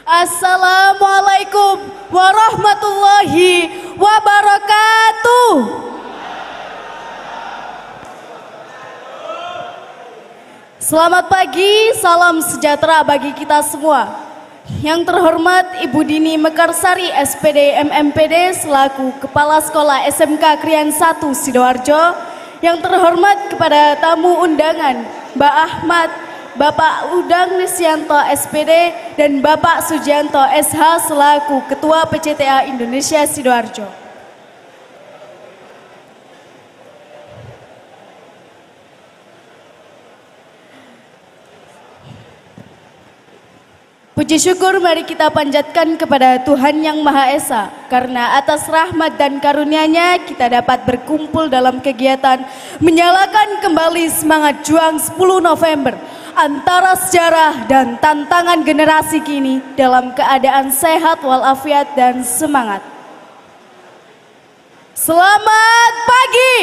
Assalamualaikum warahmatullahi wabarakatuh. Selamat pagi, salam sejahtera bagi kita semua. Yang terhormat Ibu Dini Mekarsari SPD MMPD selaku Kepala Sekolah SMK Krian 1 Sidoarjo. Yang terhormat kepada tamu undangan Mbak Ahmad, Bapak Udang Nisyanto SPD dan Bapak Sujianto SH selaku Ketua PCTA Indonesia Sidoarjo. Puji syukur mari kita panjatkan kepada Tuhan Yang Maha Esa, karena atas rahmat dan karunia-Nya kita dapat berkumpul dalam kegiatan menyalakan kembali semangat juang 10 November antara sejarah dan tantangan generasi kini dalam keadaan sehat walafiat dan semangat. Selamat pagi.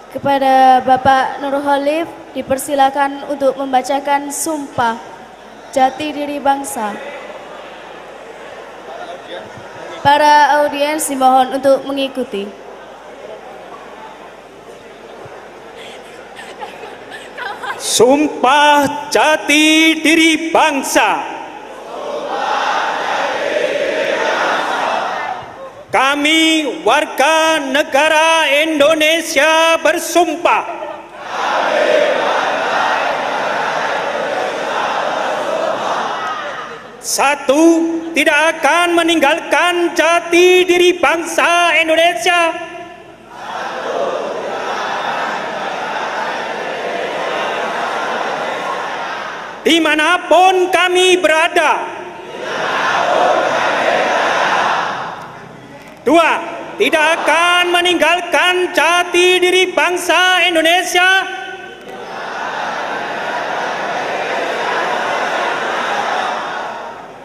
Kepada Bapak Nur Khalif dipersilakan untuk membacakan sumpah jati diri bangsa. Para audiens dimohon untuk mengikuti. Sumpah jati diri bangsa. Kami warga negara Indonesia bersumpah satu, tidak akan meninggalkan jati diri bangsa Indonesia. Dimanapun kami berada. Dua, tidak akan meninggalkan jati diri bangsa Indonesia.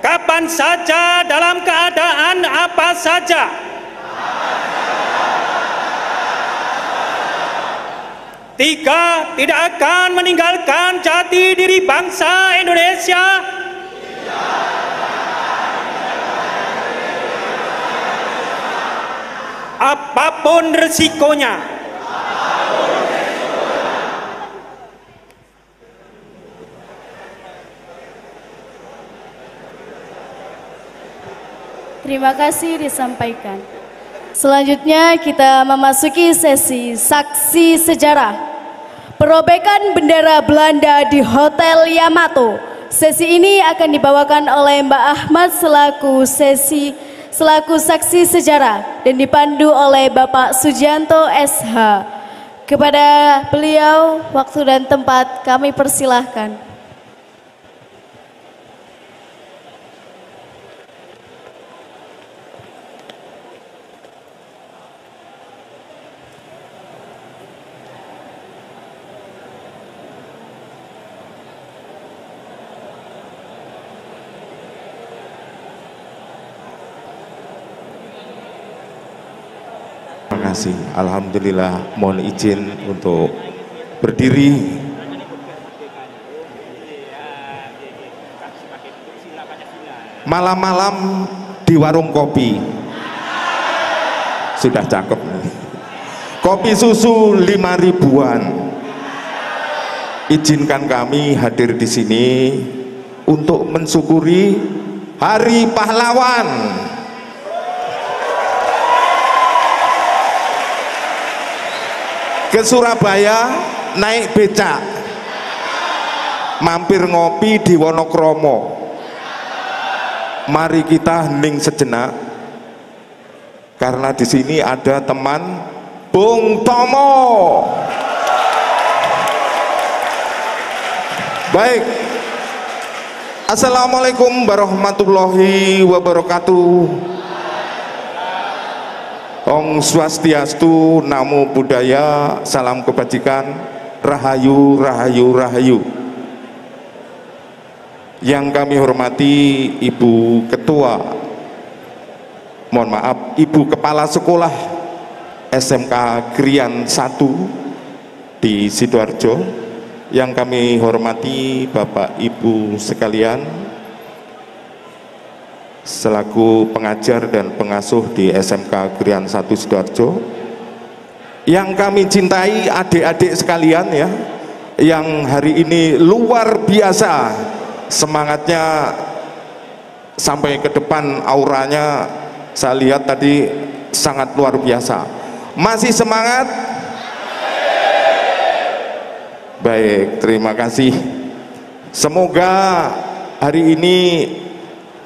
Kapan saja, dalam keadaan apa saja. Tiga, tidak akan meninggalkan jati diri bangsa Indonesia. Apapun resikonya. Terima kasih disampaikan. Selanjutnya kita memasuki sesi saksi sejarah. Perobekan bendera Belanda di Hotel Yamato. Sesi ini akan dibawakan oleh Mbak Ahmad selaku saksi sejarah dan dipandu oleh Bapak Sujianto SH. Kepada beliau, waktu dan tempat kami persilahkan. Terima kasih. Alhamdulillah, mohon izin untuk berdiri. malam-malam di warung kopi. Sudah cakep nih. Kopi susu 5 ribuan. Izinkan kami hadir di sini untuk mensyukuri Hari Pahlawan. Ke Surabaya naik becak, mampir ngopi di Wonokromo. Mari kita hening sejenak, karena di sini ada teman Bung Tomo. Baik, assalamualaikum warahmatullahi wabarakatuh. Om Swastiastu, Namo Buddhaya, salam kebajikan, Rahayu, Rahayu, Rahayu. Yang kami hormati Ibu Ketua, mohon maaf, Ibu Kepala Sekolah SMK Krian 1 di Sidoarjo. Yang kami hormati Bapak Ibu sekalian, selaku pengajar dan pengasuh di SMK Krian 1 Sidoarjo. Yang kami cintai adik-adik sekalian ya, yang hari ini luar biasa semangatnya sampai ke depan, auranya saya lihat tadi sangat luar biasa. Masih semangat? Baik, terima kasih. Semoga hari ini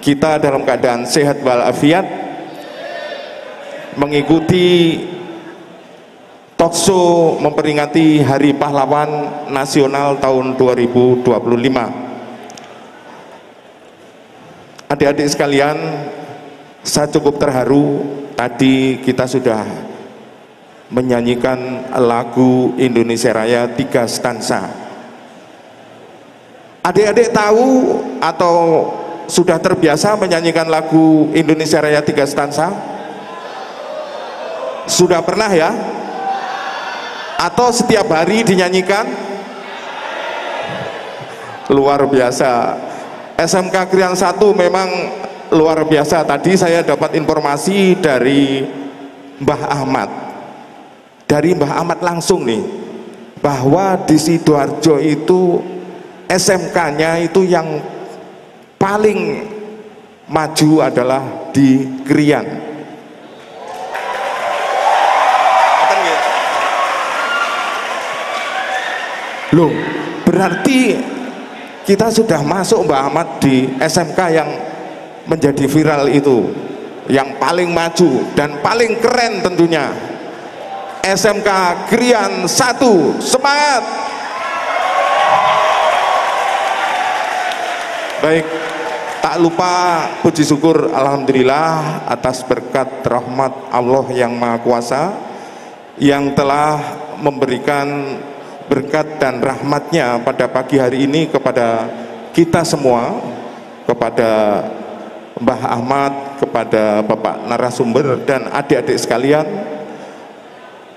kita dalam keadaan sehat walafiat mengikuti talkshow memperingati Hari Pahlawan Nasional tahun 2025. Adik-adik sekalian, saya cukup terharu. Tadi kita sudah menyanyikan lagu Indonesia Raya 3 stansa. Adik-adik tahu atau sudah terbiasa menyanyikan lagu Indonesia Raya 3 stansa? Sudah pernah ya? Atau setiap hari dinyanyikan? Luar biasa. SMK Krian 1 memang luar biasa. Tadi saya dapat informasi dari Mbah Ahmad. Dari Mbah Ahmad langsung nih, bahwa di Sidoarjo itu SMK-nya itu yang paling maju adalah di Krian. Loh, berarti kita sudah masuk Mbak Ahmad di SMK yang menjadi viral itu, yang paling maju dan paling keren tentunya. SMK Krian 1, semangat. Baik, tak lupa puji syukur alhamdulillah atas berkat rahmat Allah yang Maha Kuasa yang telah memberikan berkat dan rahmatnya pada pagi hari ini kepada kita semua, kepada Mbah Ahmad, kepada Bapak narasumber dan adik-adik sekalian,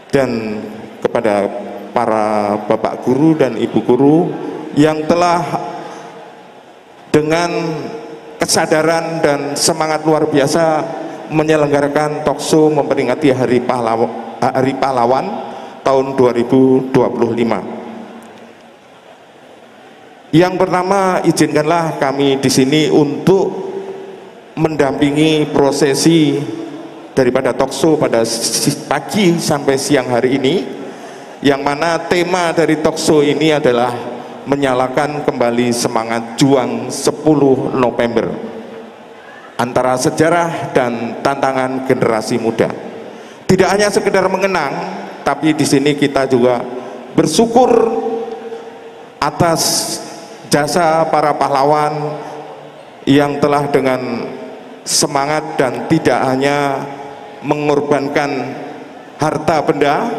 dan kepada para bapak guru dan ibu guru yang telah dengan kesadaran dan semangat luar biasa menyelenggarakan talkshow memperingati Hari Pahlawan tahun 2025. Yang pertama, izinkanlah kami di sini untuk mendampingi prosesi daripada talkshow pada pagi sampai siang hari ini, yang mana tema dari talkshow ini adalah menyalakan kembali semangat juang 10 November, antara sejarah dan tantangan generasi muda. Tidak hanya sekedar mengenang, tapi di sini kita juga bersyukur atas jasa para pahlawan yang telah dengan semangat dan tidak hanya mengorbankan harta benda,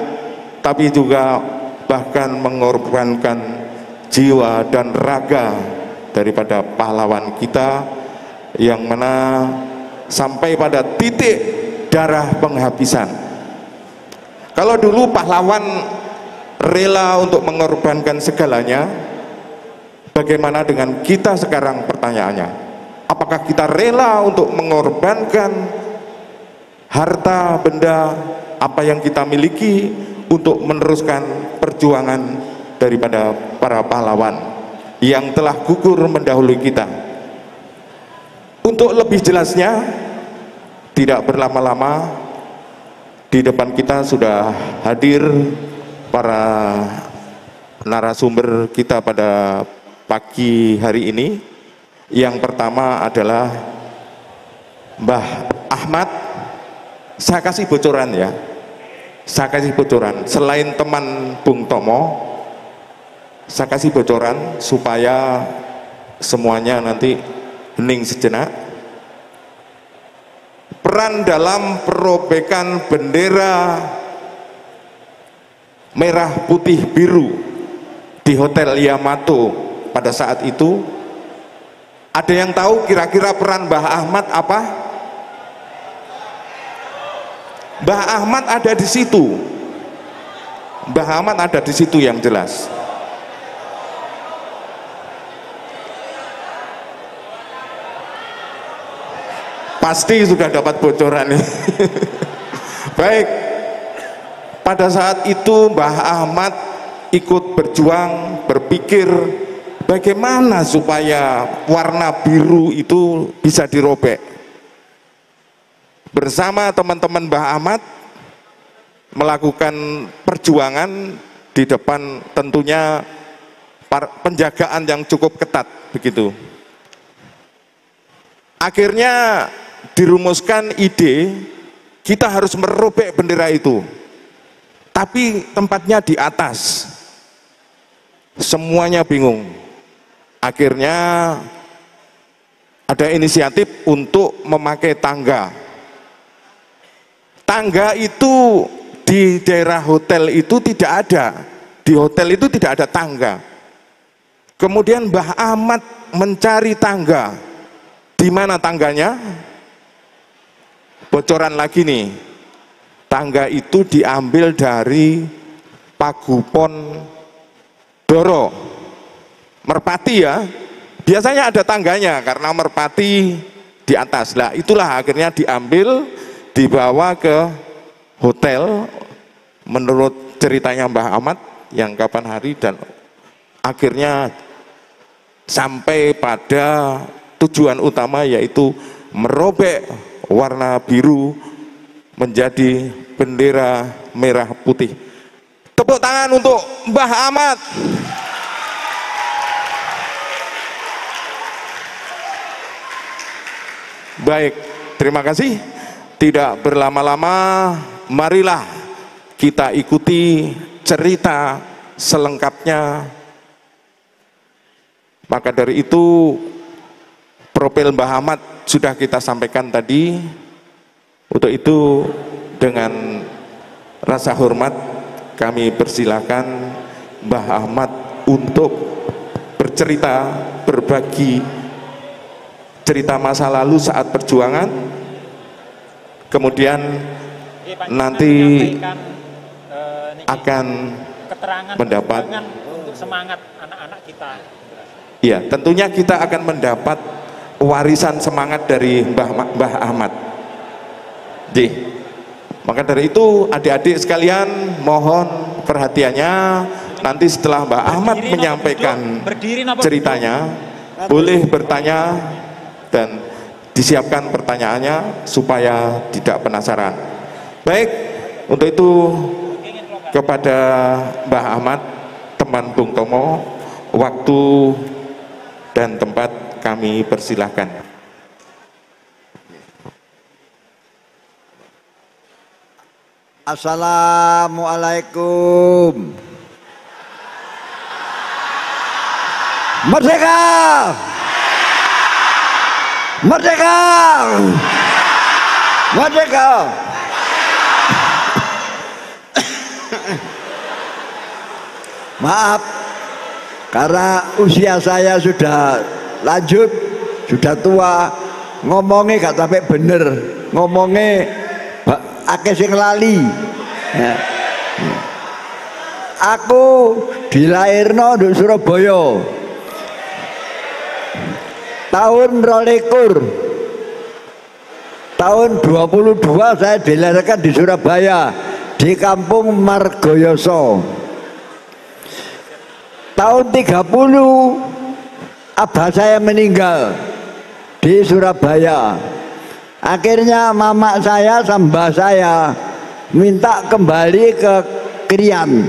tapi juga bahkan mengorbankan jiwa dan raga daripada pahlawan kita, yang mana sampai pada titik darah penghabisan. Kalau dulu pahlawan rela untuk mengorbankan segalanya, bagaimana dengan kita sekarang? Pertanyaannya, Apakah kita rela untuk mengorbankan harta benda apa yang kita miliki untuk meneruskan perjuangan daripada para pahlawan yang telah gugur mendahului kita? Untuk lebih jelasnya, tidak berlama-lama, di depan kita sudah hadir para narasumber kita pada pagi hari ini. Yang pertama adalah Mbah Ahmad. Saya kasih bocoran ya, saya kasih bocoran. Selain teman Bung Tomo, saya kasih bocoran supaya semuanya nanti hening sejenak. Peran dalam perobekan bendera merah putih biru di Hotel Yamato pada saat itu, ada yang tahu kira-kira peran Mbah Ahmad apa? Mbah Ahmad ada di situ. Mbah Ahmad ada di situ yang jelas. Pasti sudah dapat bocoran nih. Baik. Pada saat itu Mbah Ahmad ikut berjuang, berpikir bagaimana supaya warna biru itu bisa dirobek. Bersama teman-teman Mbah Ahmad melakukan perjuangan di depan tentunya penjagaan yang cukup ketat begitu. Akhirnya dirumuskan ide kita harus merobek bendera itu, tapi tempatnya di atas. Semuanya bingung. Akhirnya ada inisiatif untuk memakai tangga. Tangga itu di daerah hotel itu tidak ada. Di hotel itu tidak ada tangga. Kemudian Mbah Ahmad mencari tangga. Di mana tangganya? Bocoran lagi nih. Tangga itu diambil dari Pagupon Doro, merpati ya. Biasanya ada tangganya karena merpati di atas. Lah itulah akhirnya diambil, dibawa ke hotel menurut ceritanya Mbah Ahmad yang kapan hari, dan akhirnya sampai pada tujuan utama yaitu merobek warna biru menjadi bendera merah putih. Tepuk tangan untuk Mbah Ahmad. Baik, terima kasih. Tidak berlama-lama, marilah kita ikuti cerita selengkapnya. Maka dari itu, profil Mbah Ahmad sudah kita sampaikan tadi. Untuk itu, dengan rasa hormat, kami persilakan Mbah Ahmad untuk bercerita, berbagi cerita masa lalu saat perjuangan. Kemudian nanti akan mendapat untuk semangat anak-anak kita. Iya, tentunya kita akan mendapat warisan semangat dari Mbah Ahmad. Maka dari itu adik-adik sekalian mohon perhatiannya. Nanti setelah Mbah Ahmad menyampaikan ceritanya, boleh bertanya dan disiapkan pertanyaannya supaya tidak penasaran. Baik, untuk itu kepada Mbah Ahmad, teman Bung Tomo, waktu dan tempat kami persilahkan. Assalamualaikum. Merdeka! Merdeka! Merdeka! Maaf, karena usia saya sudah lanjut, sudah tua, ngomongnya gak sampai bener, ngomongnya akeh sing lali. Ya. Aku dilairno di Surabaya. tahun 22 saya dilahirkan di Surabaya di kampung Margoyoso. Tahun 30 abah saya meninggal di Surabaya. Akhirnya mamak saya sama saya minta kembali ke Krian,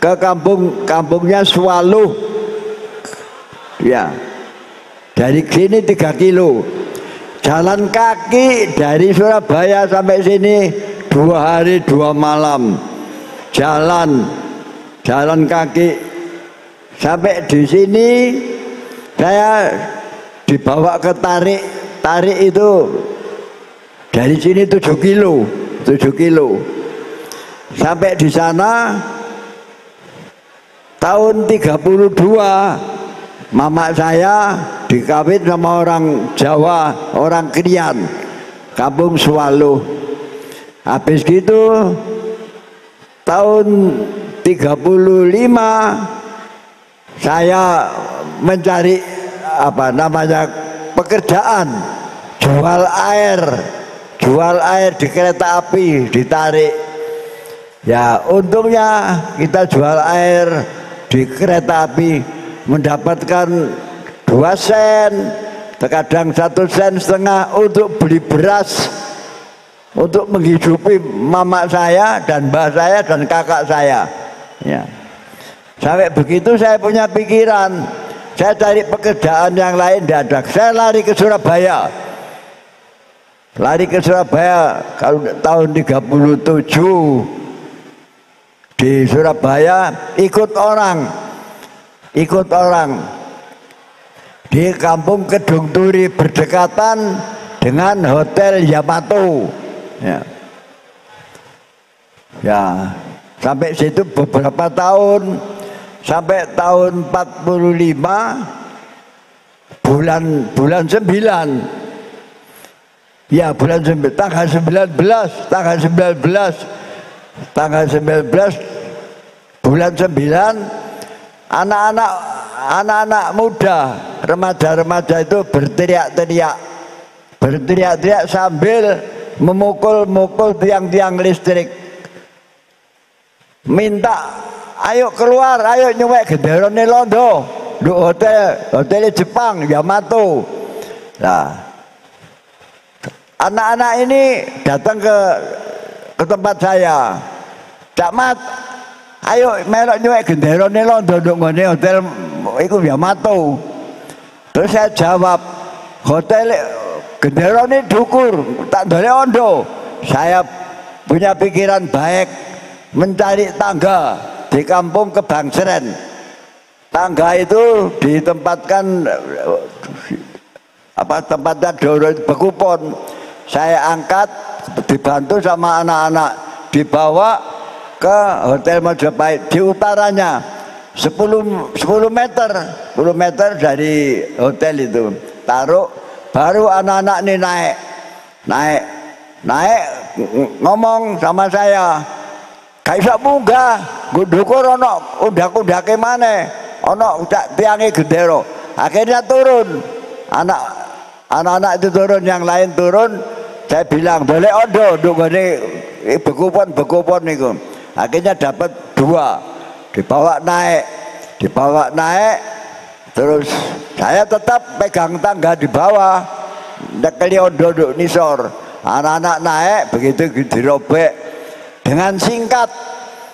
ke kampungnya Swaluh. Ya, dari sini 3 kilo. Jalan kaki dari Surabaya sampai sini 2 hari 2 malam. Jalan kaki sampai di sini. Saya dibawa ke tarik itu dari sini 7 kilo. Sampai di sana tahun 32 mamak saya dikawin sama orang Jawa, orang Krian, kampung Swaluh. Habis gitu tahun 35 saya mencari pekerjaan, jual air di kereta api, ditarik. Ya untungnya kita jual air di kereta api mendapatkan 2 sen, terkadang 1,5 sen untuk beli beras, untuk menghidupi mamak saya dan mbah saya dan kakak saya. Ya. Sampai begitu saya punya pikiran, saya cari pekerjaan yang lain tidak ada. Saya lari ke Surabaya. Kalau tahun 37 di Surabaya ikut orang di kampung Kedung Turi berdekatan dengan Hotel Yamato. Ya, sampai situ beberapa tahun, sampai tahun 45 bulan 9. Ya, tanggal 19 bulan 9, anak-anak muda, remaja-remaja itu berteriak sambil memukul tiang-tiang listrik, minta ayo keluar, ayo nyuwek genderone londo di hotel Jepang Yamato. Nah, anak-anak ini datang ke tempat saya, Cak Mat, ayo melok nyuwek genderone londo di hotel itu Yamato. Terus saya jawab, hotel genderone dukur, tak dole ondo. Saya punya pikiran baik, mencari tangga di kampung Kebangseren. Tangga itu ditempatkan tempatnya Doro Bekupon. Saya angkat, dibantu sama anak-anak, dibawa ke Hotel Majapahit di utaranya 10 meter dari hotel itu. Taruh, baru anak-anak ini naik ngomong sama saya, gak bisa munggah, gudukur ono undak-undake maneh, ono tiange gendero. Akhirnya turun, anak-anak itu turun, yang lain turun. Saya bilang boleh ondo ndungone bekupon niku. Akhirnya dapat 2, dibawa naik, terus saya tetap pegang tangga di bawah, nekeli ondo nduk nisor. Anak-anak naik, begitu dirobek dengan singkat,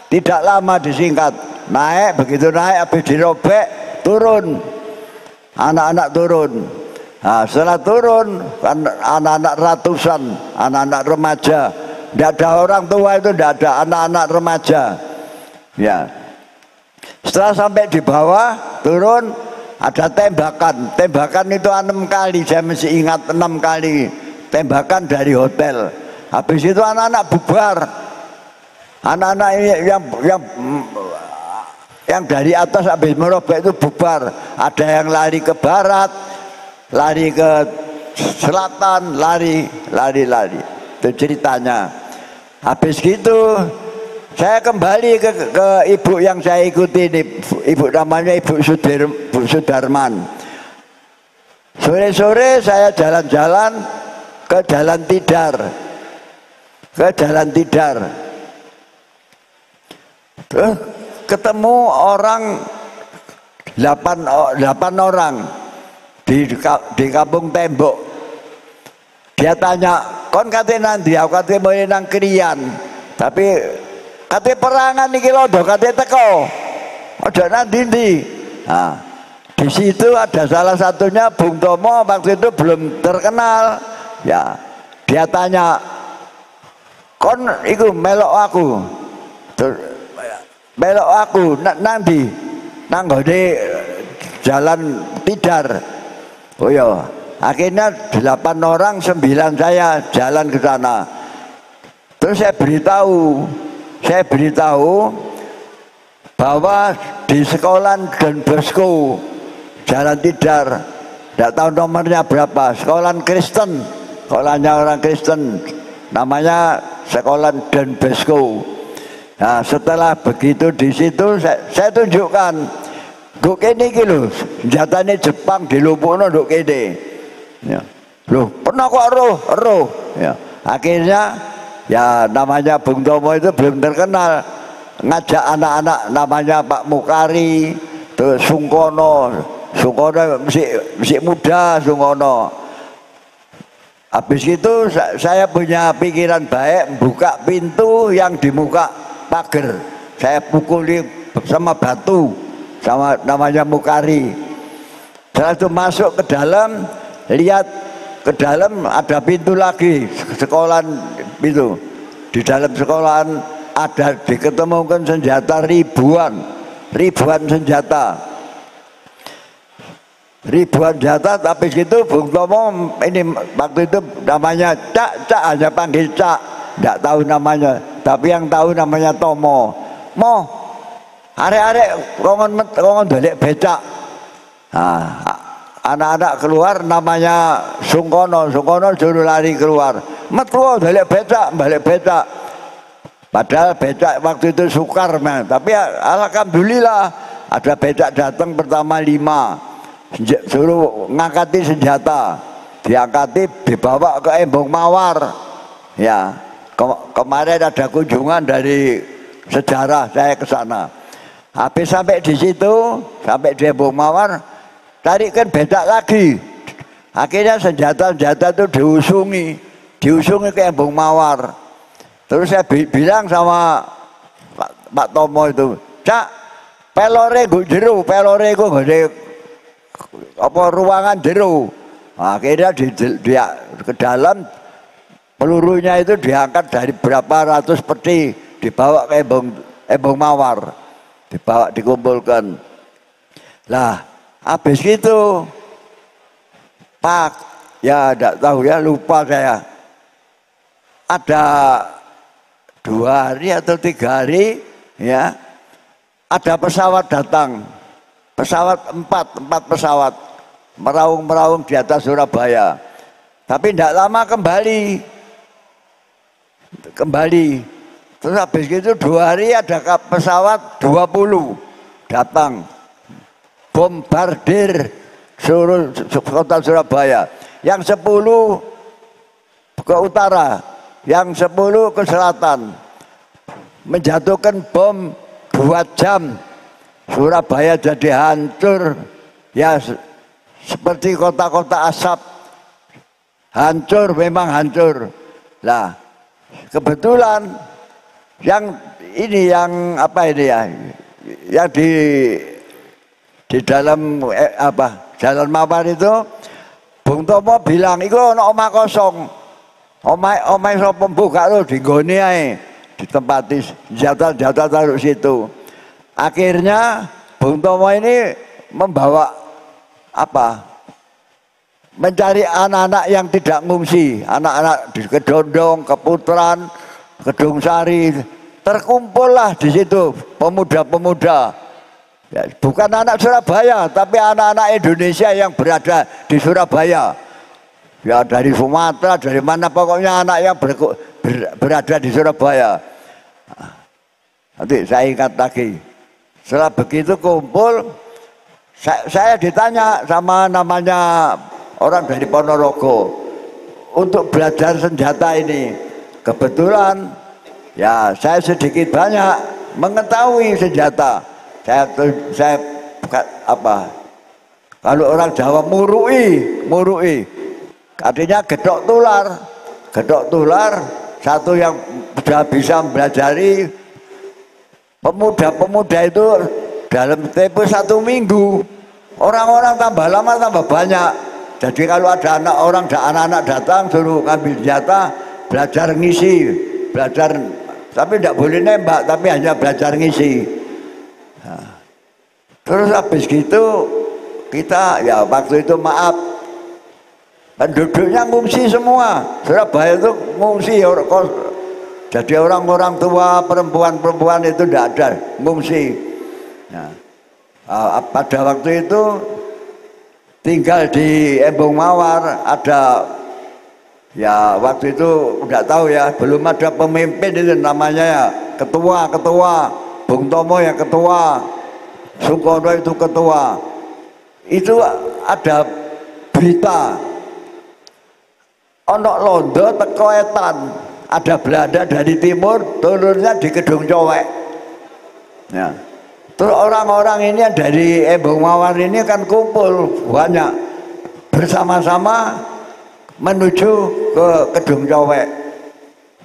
tidak lama disingkat, naik, begitu naik habis dirobek turun, anak-anak turun. Nah, setelah turun kan anak-anak ratusan, anak-anak remaja, tidak ada orang tua, itu tidak ada, anak-anak remaja. Ya, setelah sampai di bawah turun, ada tembakan itu 6 kali, saya masih ingat 6 kali tembakan dari hotel. Habis itu anak-anak bubar, anak-anak yang dari atas habis merobek itu bubar. Ada yang lari ke barat, lari ke selatan, lari. Itu ceritanya. Habis gitu saya kembali ke ibu yang saya ikuti ini, ibu namanya Ibu Sudarman. Sore-sore saya jalan-jalan ke Jalan Tidar, terus ketemu orang 8 orang di kampung Tembok. Dia tanya, kon kate nanti, aku kate mau nang Krian, tapi kate perangan iki londo kate teko. Aja nanti ndi. Nah, di situ ada salah satunya Bung Tomo, waktu itu belum terkenal. Ya, dia tanya, kon iku melok aku. Melok aku nanti nang gone Jalan Tidar. Oh ya, akhirnya 8 orang 9 saya jalan ke sana. Terus saya beritahu bahwa di sekolah Don Bosco Jalan Tidar, tidak tahu nomornya berapa, sekolah Kristen, sekolahnya orang Kristen, namanya sekolah Don Bosco. Nah, setelah begitu di situ saya tunjukkan, gue kene iki lho, senjatane Jepang dilumpuhno nduk kene. Ya. Loh, pernah kok roh. Ya. Akhirnya ya namanya Bung Tomo itu belum terkenal, ngajak anak-anak namanya Pak Mukari, terus Sungkono masih muda Sungkono. Habis itu saya punya pikiran baik, buka pintu yang di muka pagar, saya pukuli sama batu, sama namanya Mukari. Setelah itu masuk ke dalam, lihat ke dalam ada pintu lagi, sekolahan itu. Di dalam sekolahan ada diketemukan senjata ribuan senjata. Tapi situ Bung Tomo ini waktu itu namanya Cak hanya panggil Cak, tidak tahu namanya, tapi yang tahu namanya Tomo. Arek-arek kongon dalek becak. Nah, anak-anak keluar namanya Sungkono suruh lari keluar. Metu dalek becak, balik becak. Padahal becak waktu itu sukar, man. Tapi alhamdulillah ada becak datang pertama 5. Suruh ngangkati senjata, diangkati dibawa ke Embong Mawar. Ya, kemarin ada kunjungan dari sejarah saya ke sana. Habis sampai di situ, sampai di Embong Mawar, tarikan becak lagi. Akhirnya senjata-senjata itu diusungi ke Embong Mawar. Terus saya bilang sama Pak Tomo itu, Cak, pelore gue jeru, pelore gue gede apa ruangan jeru. Akhirnya ke dalam pelurunya itu diangkat dari berapa ratus peti, dibawa ke Embong Mawar, dibawa dikumpulkan. Lah, habis itu Pak, ya tidak tahu ya, lupa saya. Ada 2 hari atau 3 hari, ya, ada pesawat datang. Pesawat 4 pesawat meraung di atas Surabaya, tapi tidak lama kembali. Terus habis itu 2 hari ada pesawat 20 datang, bombardir seluruh kota Surabaya. Yang 10 ke utara, yang 10 ke selatan, menjatuhkan bom 2 jam. Surabaya jadi hancur, ya seperti kota-kota asap, hancur, memang hancur. Lah, kebetulan yang ini, yang apa ini ya, yang di dalam Jalan Mawar itu, Bung Tomo bilang, "Iku ono omah kosong, omah sapa buka lho dinggone ae, ditempati senjata taruh situ." Akhirnya Bung Tomo ini membawa mencari anak-anak yang tidak ngungsi, anak-anak di Kedondong, Keputaran, Kedung Sari, terkumpullah di situ pemuda-pemuda. Ya, bukan anak Surabaya, tapi anak-anak Indonesia yang berada di Surabaya. Ya, dari Sumatera, dari mana, pokoknya anak yang berada di Surabaya. Nanti saya ingat lagi. Setelah begitu kumpul, saya ditanya sama namanya orang dari Ponorogo untuk belajar senjata ini. Kebetulan ya saya sedikit banyak mengetahui senjata. Saya apa? Kalau orang Jawa murui, artinya gedok tular, satu yang sudah bisa mempelajari. Pemuda-pemuda itu dalam tempo 1 minggu, orang-orang tambah lama tambah banyak. Jadi kalau ada anak-anak datang suruh ngambil senjata, belajar ngisi, belajar, tapi tidak boleh nembak, tapi hanya belajar ngisi. Nah, terus habis gitu kita ya waktu itu maaf, penduduknya ngungsi semua. Surabaya itu ngungsi. Jadi orang-orang tua, perempuan-perempuan itu tidak ada, ngungsi. Nah, pada waktu itu tinggal di Embong Mawar, ada ya waktu itu nggak tahu ya, belum ada pemimpin itu namanya ya, ketua, Bung Tomo yang ketua, Sukono itu ketua. Itu ada berita, onok londo teko etan. Ada Belanda dari timur turunnya di Kedung Cowek. Ya. Terus orang-orang ini yang dari Embong Mawar ini kan kumpul banyak bersama-sama menuju ke Kedung Cowek.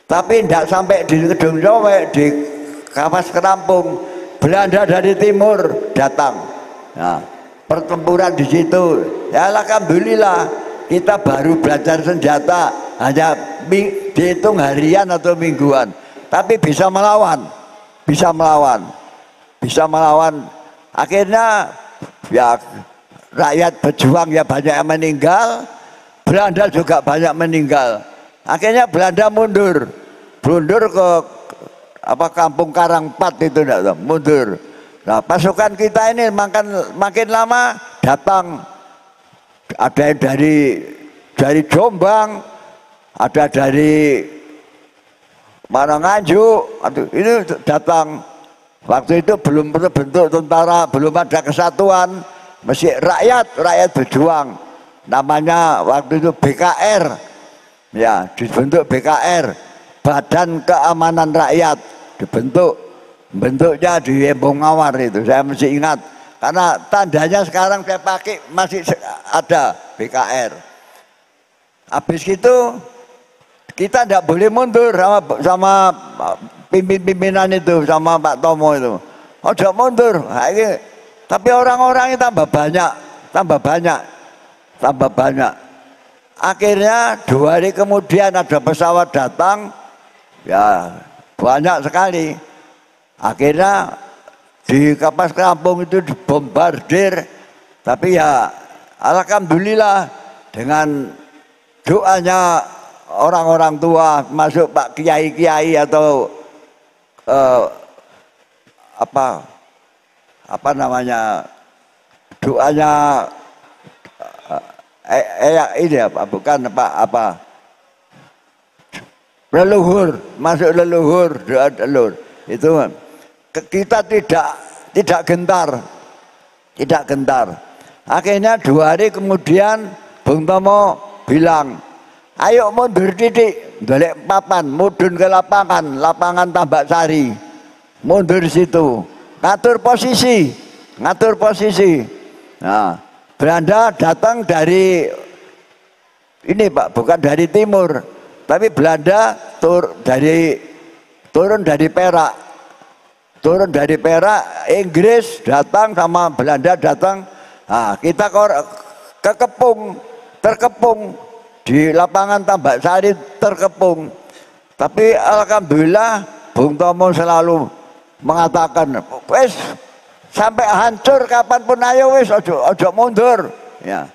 Tapi tidak sampai di Kedung Cowek, di Kapas Kerampung, Belanda dari timur datang. Nah, pertempuran di situ. Ya alhamdulillah kita baru belajar senjata hanya dihitung harian atau mingguan, tapi bisa melawan. Akhirnya ya rakyat berjuang ya banyak yang meninggal, Belanda juga banyak meninggal. Akhirnya Belanda mundur ke kampung Karangpat itu mundur. Nah pasukan kita ini makin lama datang, ada yang dari Jombang, ada dari mana Nganjuk, ini datang. Waktu itu belum terbentuk tentara, belum ada kesatuan, masih rakyat berjuang. Namanya waktu itu BKR, ya dibentuk BKR, Badan Keamanan Rakyat, bentuknya di Embong Mawar itu, saya masih ingat. Karena tandanya sekarang saya pakai masih ada BKR. Habis itu kita tidak boleh mundur sama pimpinan itu, sama Pak Tomo itu. Ojo mundur. Tapi orang-orangnya tambah banyak. Akhirnya 2 hari kemudian ada pesawat datang, ya banyak sekali. Akhirnya di Kapas Kerampung itu dibombardir, tapi ya alhamdulillah dengan doanya orang-orang tua, masuk Pak Kiai-Kiai atau apa namanya, doanya ini bukan leluhur, masuk leluhur, doa leluhur itu kita tidak gentar. Akhirnya 2 hari kemudian Bung Tomo bilang, ayo mundur titik, golek papan, mudun ke lapangan Tambak Sari, mundur di situ, ngatur posisi. Nah, Belanda datang dari ini Pak, bukan dari timur, tapi Belanda turun dari Perak, Inggris datang sama Belanda datang. Nah, kita terkepung di lapangan Tambak Sari, terkepung. Tapi alhamdulillah Bung Tomo selalu mengatakan, wes sampai hancur kapanpun ayo wes, ojo mundur. Ya.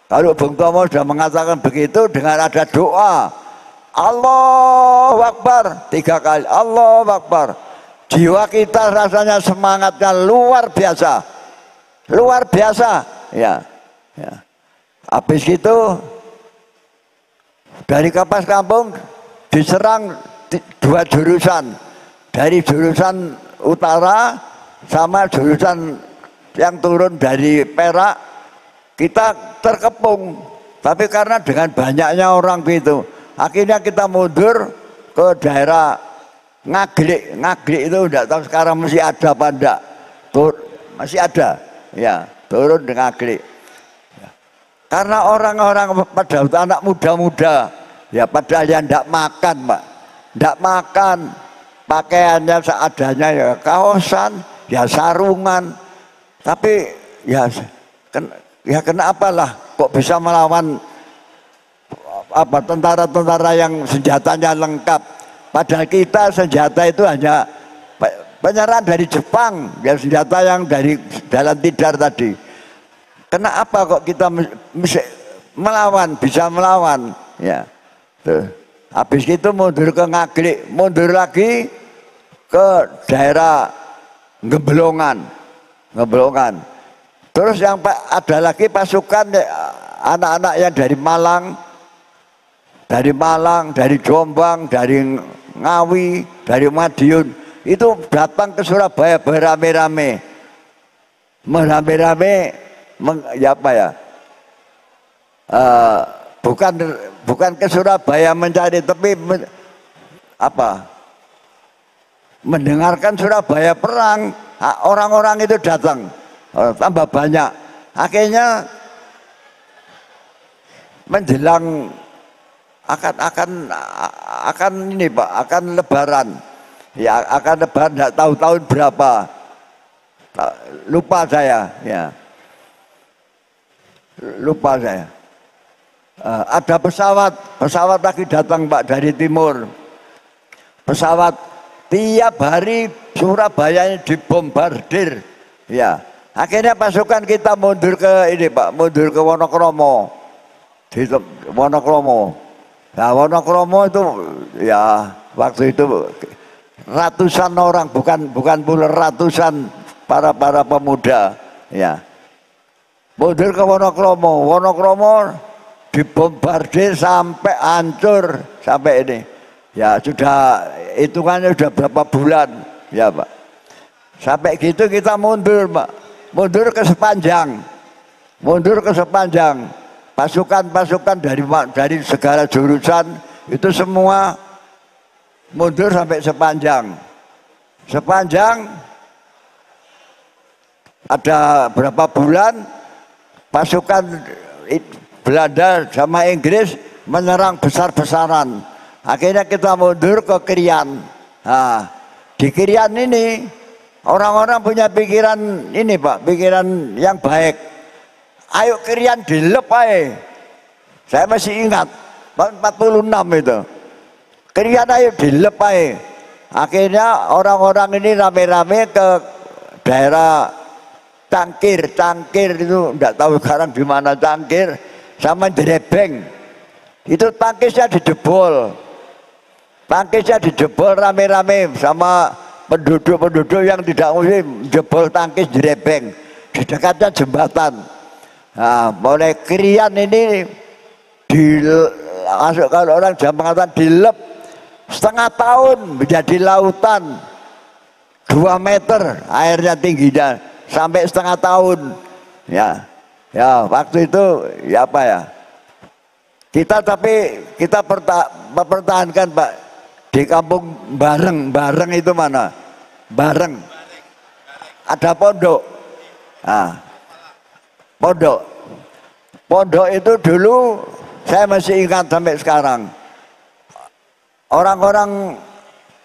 Kalau Bung Tomo sudah mengatakan begitu, dengan ada doa Allahu Akbar 3 kali, Allahu Akbar, jiwa kita rasanya semangatnya luar biasa. Ya. Habis itu dari Kapas Kampung diserang 2 jurusan, dari jurusan utara sama jurusan yang turun dari Perak kita terkepung. Tapi karena dengan banyaknya orang gitu, akhirnya kita mundur ke daerah Ngaglik. Ngaglik itu tidak tahu sekarang masih ada apa enggak. Masih ada, ya, turun di Ngaglik. Karena orang-orang pada anak muda-muda, ya padahal yang tidak makan, Pak, tidak makan, pakaiannya seadanya, ya kaosan, ya sarungan. Tapi ya kenapa lah kok bisa melawan apa tentara-tentara yang senjatanya lengkap, padahal kita senjata itu hanya penyerahan dari Jepang, ya senjata yang dari Jalan Tidar tadi. Kenapa kok kita bisa melawan, ya. Tuh. Habis itu mundur ke Ngaglik, mundur lagi ke daerah Gemblongan. Terus yang ada lagi pasukan anak-anak yang dari Malang, dari Jombang, dari Ngawi, dari Madiun, itu datang ke Surabaya beramai-ramai, ya apa ya? Bukan ke Surabaya mencari, tapi mendengarkan Surabaya perang. Orang-orang itu datang, tambah banyak. Akhirnya menjelang akan ini Pak, akan Lebaran. Ya, akan Lebaran, tidak tahu tahun berapa. Lupa saya, ya. Lupa saya. Ada pesawat lagi datang Pak dari timur. Pesawat tiap hari Surabaya ini dibombardir, ya. Akhirnya pasukan kita mundur ke ini Pak, mundur ke Wonokromo. Di Wonokromo. Nah, Wonokromo itu ya waktu itu ratusan orang, bukan puluhan, ratusan para pemuda, ya. Mundur ke Wonokromo. Wonokromo dibombardir sampai hancur sampai ini. Ya sudah, hitungannya sudah berapa bulan, ya Pak. Sampai gitu kita mundur Pak, mundur ke Sepanjang. Pasukan dari segala jurusan itu semua mundur sampai Sepanjang. Ada berapa bulan pasukan Belanda sama Inggris menyerang besar-besaran. Akhirnya kita mundur ke Krian. Nah, di Krian ini orang-orang punya pikiran ini Pak, pikiran yang baik. Ayo Krian dilep aja. Saya masih ingat tahun 46 itu. Krian ayo dilep aja. Akhirnya orang-orang ini rame-rame ke daerah Cangkir itu enggak tahu sekarang di mana Cangkir, sama Drebeng. Itu tangkisnya dijebol. Rame-rame sama penduduk yang tidak muslim, jebol tangkis Drebeng di dekatnya jembatan. Nah, mulai Krian ini masuk, kalau orang Jawa mengatakan dilep setengah tahun menjadi lautan 2 meter airnya tingginya sampai setengah tahun, ya waktu itu ya apa ya, kita mempertahankan Pak di kampung Bareng itu mana? Bareng ada pondok. Nah, pondok itu dulu saya masih ingat sampai sekarang. Orang-orang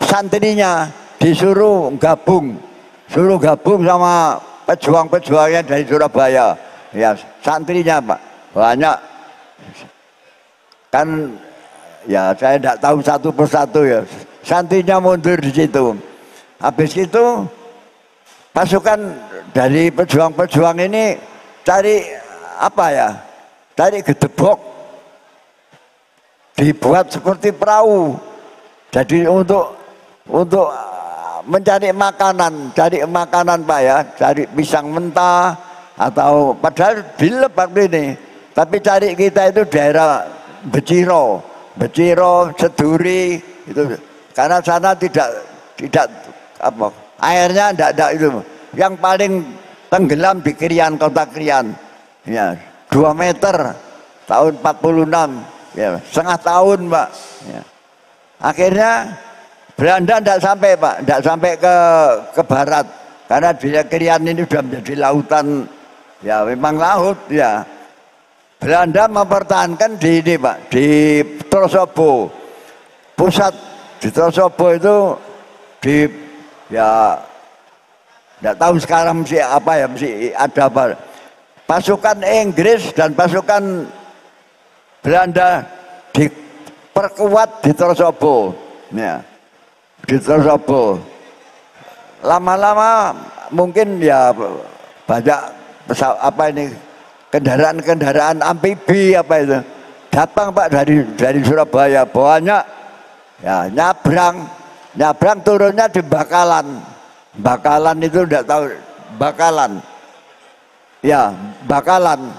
santrinya disuruh gabung sama pejuang-pejuangnya dari Surabaya. Ya, santrinya Pak banyak. Kan ya saya tidak tahu satu persatu ya. Santrinya mundur di situ. Habis itu pasukan dari pejuang-pejuang ini cari apa ya? Cari gedebok. Dibuat seperti perahu. Jadi untuk mencari makanan Pak ya, cari pisang mentah atau padahal dilep waktu ini. Tapi cari kita itu daerah Beciro, Seduri itu, karena sana tidak airnya tidak itu. Yang paling tenggelam di Krian, kota Krian, ya 2 meter tahun 46, ya setengah tahun Pak. Ya. Akhirnya Belanda tidak sampai Pak, tidak sampai ke barat karena di Krian ini sudah menjadi lautan, ya memang laut ya. Belanda mempertahankan di ini Pak, di Trosobo, pusat di Trosobo itu di ya tidak tahu sekarang mesti apa ya, mesti ada apa. Pasukan Inggris dan pasukan Belanda diperkuat di Trosobo, ya, di Trosobo. Lama-lama mungkin ya banyak pesawat apa ini kendaraan-kendaraan amfibi apa itu datang Pak dari Surabaya banyak, ya nyabrang turunnya di Bakalan itu tidak tahu Bakalan, ya Bakalan.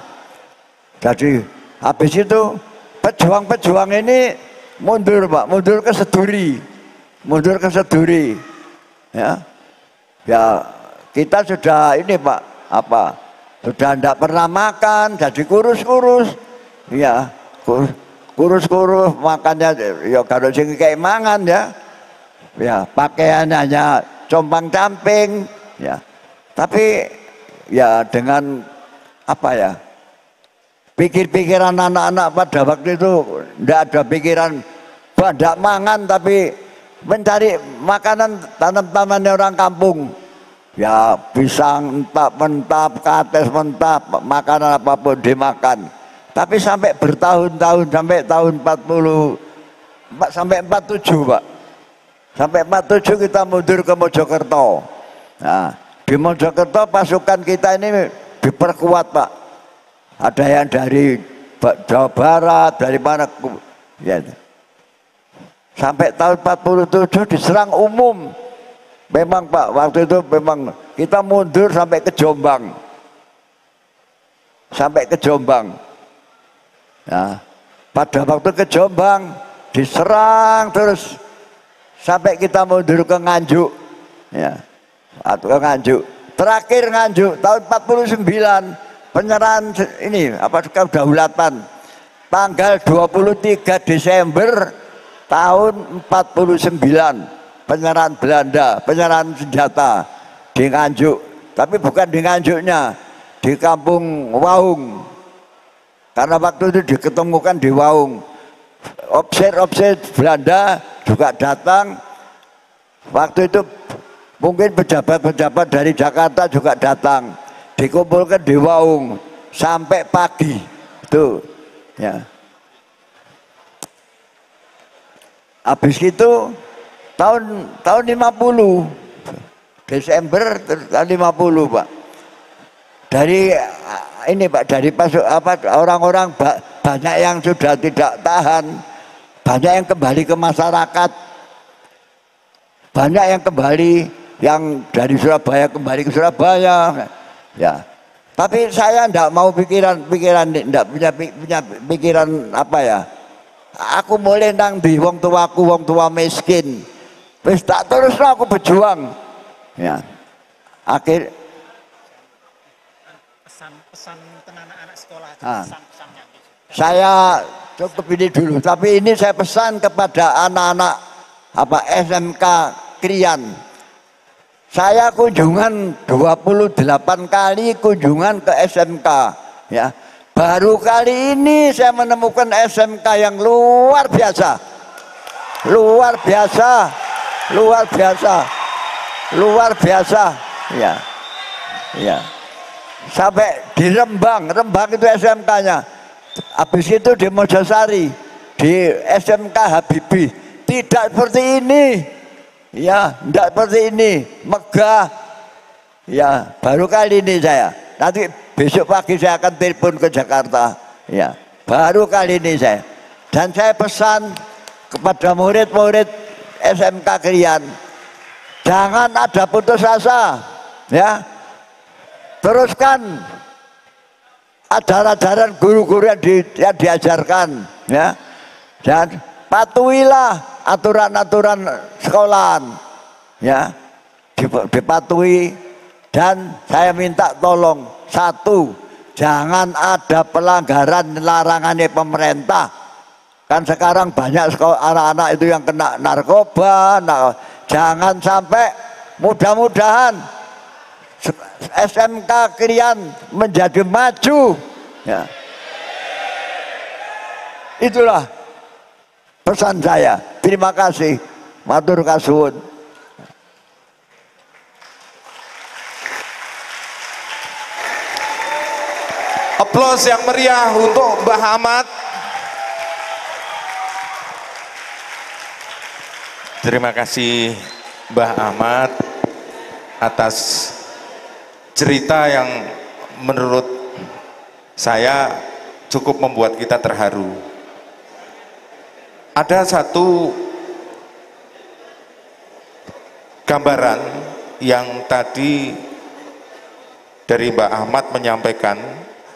Jadi habis itu pejuang-pejuang ini mundur Pak, mundur ke Seduri, ya kita sudah ini Pak sudah tidak pernah makan, jadi kurus, ya kurus makannya ya kalau sing kayak mangan ya pakaiannya hanya compang camping, ya tapi ya dengan apa ya pikir-pikiran anak-anak pada waktu itu tidak ada pikiran tidak mangan tapi mencari makanan tanam-tanaman orang kampung, ya pisang mentap, kates mentap, makanan apapun dimakan. Tapi sampai bertahun-tahun sampai tahun 40 sampai 47 Pak. Sampai 47 kita mundur ke Mojokerto. Nah, di Mojokerto pasukan kita ini diperkuat Pak. Ada yang dari Jawa Barat, dari mana ya. Sampai tahun 47 diserang umum. Memang Pak, waktu itu memang kita mundur sampai ke Jombang. Nah, pada waktu ke Jombang diserang terus sampai kita mundur ke Nganjuk, ya, atau ke Nganjuk. Terakhir Nganjuk tahun 49 penyerahan ini apa kedaulatan tanggal 23 Desember tahun 49 penyerahan Belanda, penyerahan senjata di Nganjuk, tapi bukan di Nganjuknya, di kampung Waung, karena waktu itu diketemukan di Waung. Officer Belanda juga datang, waktu itu mungkin pejabat-pejabat dari Jakarta juga datang, dikumpulkan di Waung sampai pagi itu, ya. Habis itu tahun 50 Desember tahun 50 Pak, dari ini Pak, dari orang-orang banyak yang sudah tidak tahan, banyak yang kembali ke masyarakat, banyak yang kembali yang dari Surabaya kembali ke Surabaya, ya. Tapi saya tidak mau pikiran tidak punya pikiran apa ya. Aku mulai nang di wong tua miskin. Wis tak terus aku berjuang. Ya. Akhir pesan anak-anak sekolah pesan-pesannya. Saya cukup ini dulu, tapi ini saya pesan kepada anak-anak SMK Krian. Saya kunjungan 28 kali kunjungan ke SMK, ya. Baru kali ini saya menemukan SMK yang luar biasa, ya. Sampai di Rembang itu SMK-nya. Habis itu di Mojosari, di SMK Habibie, tidak seperti ini, ya, tidak seperti ini, megah, ya. Baru kali ini saya. Nanti besok pagi saya akan telepon ke Jakarta, ya. Baru kali ini saya. Dan saya pesan kepada murid-murid SMK Krian, jangan ada putus asa, ya. Teruskan ajaran-ajaran guru-guru yang diajarkan, ya. Dan patuhilah aturan-aturan sekolahan, ya. dipatuhi. Dan saya minta tolong, satu, jangan ada pelanggaran larangannya pemerintah. Kan sekarang banyak anak-anak itu yang kena narkoba. Jangan sampai, mudah-mudahan SMK Krian menjadi maju ya. Itulah pesan saya. Terima kasih. Matur kasuwun. Aplaus yang meriah untuk Mbah Ahmad. Terima kasih Mbah Ahmad atas cerita yang menurut saya cukup membuat kita terharu. Ada satu gambaran yang tadi dari Mbah Ahmad menyampaikan,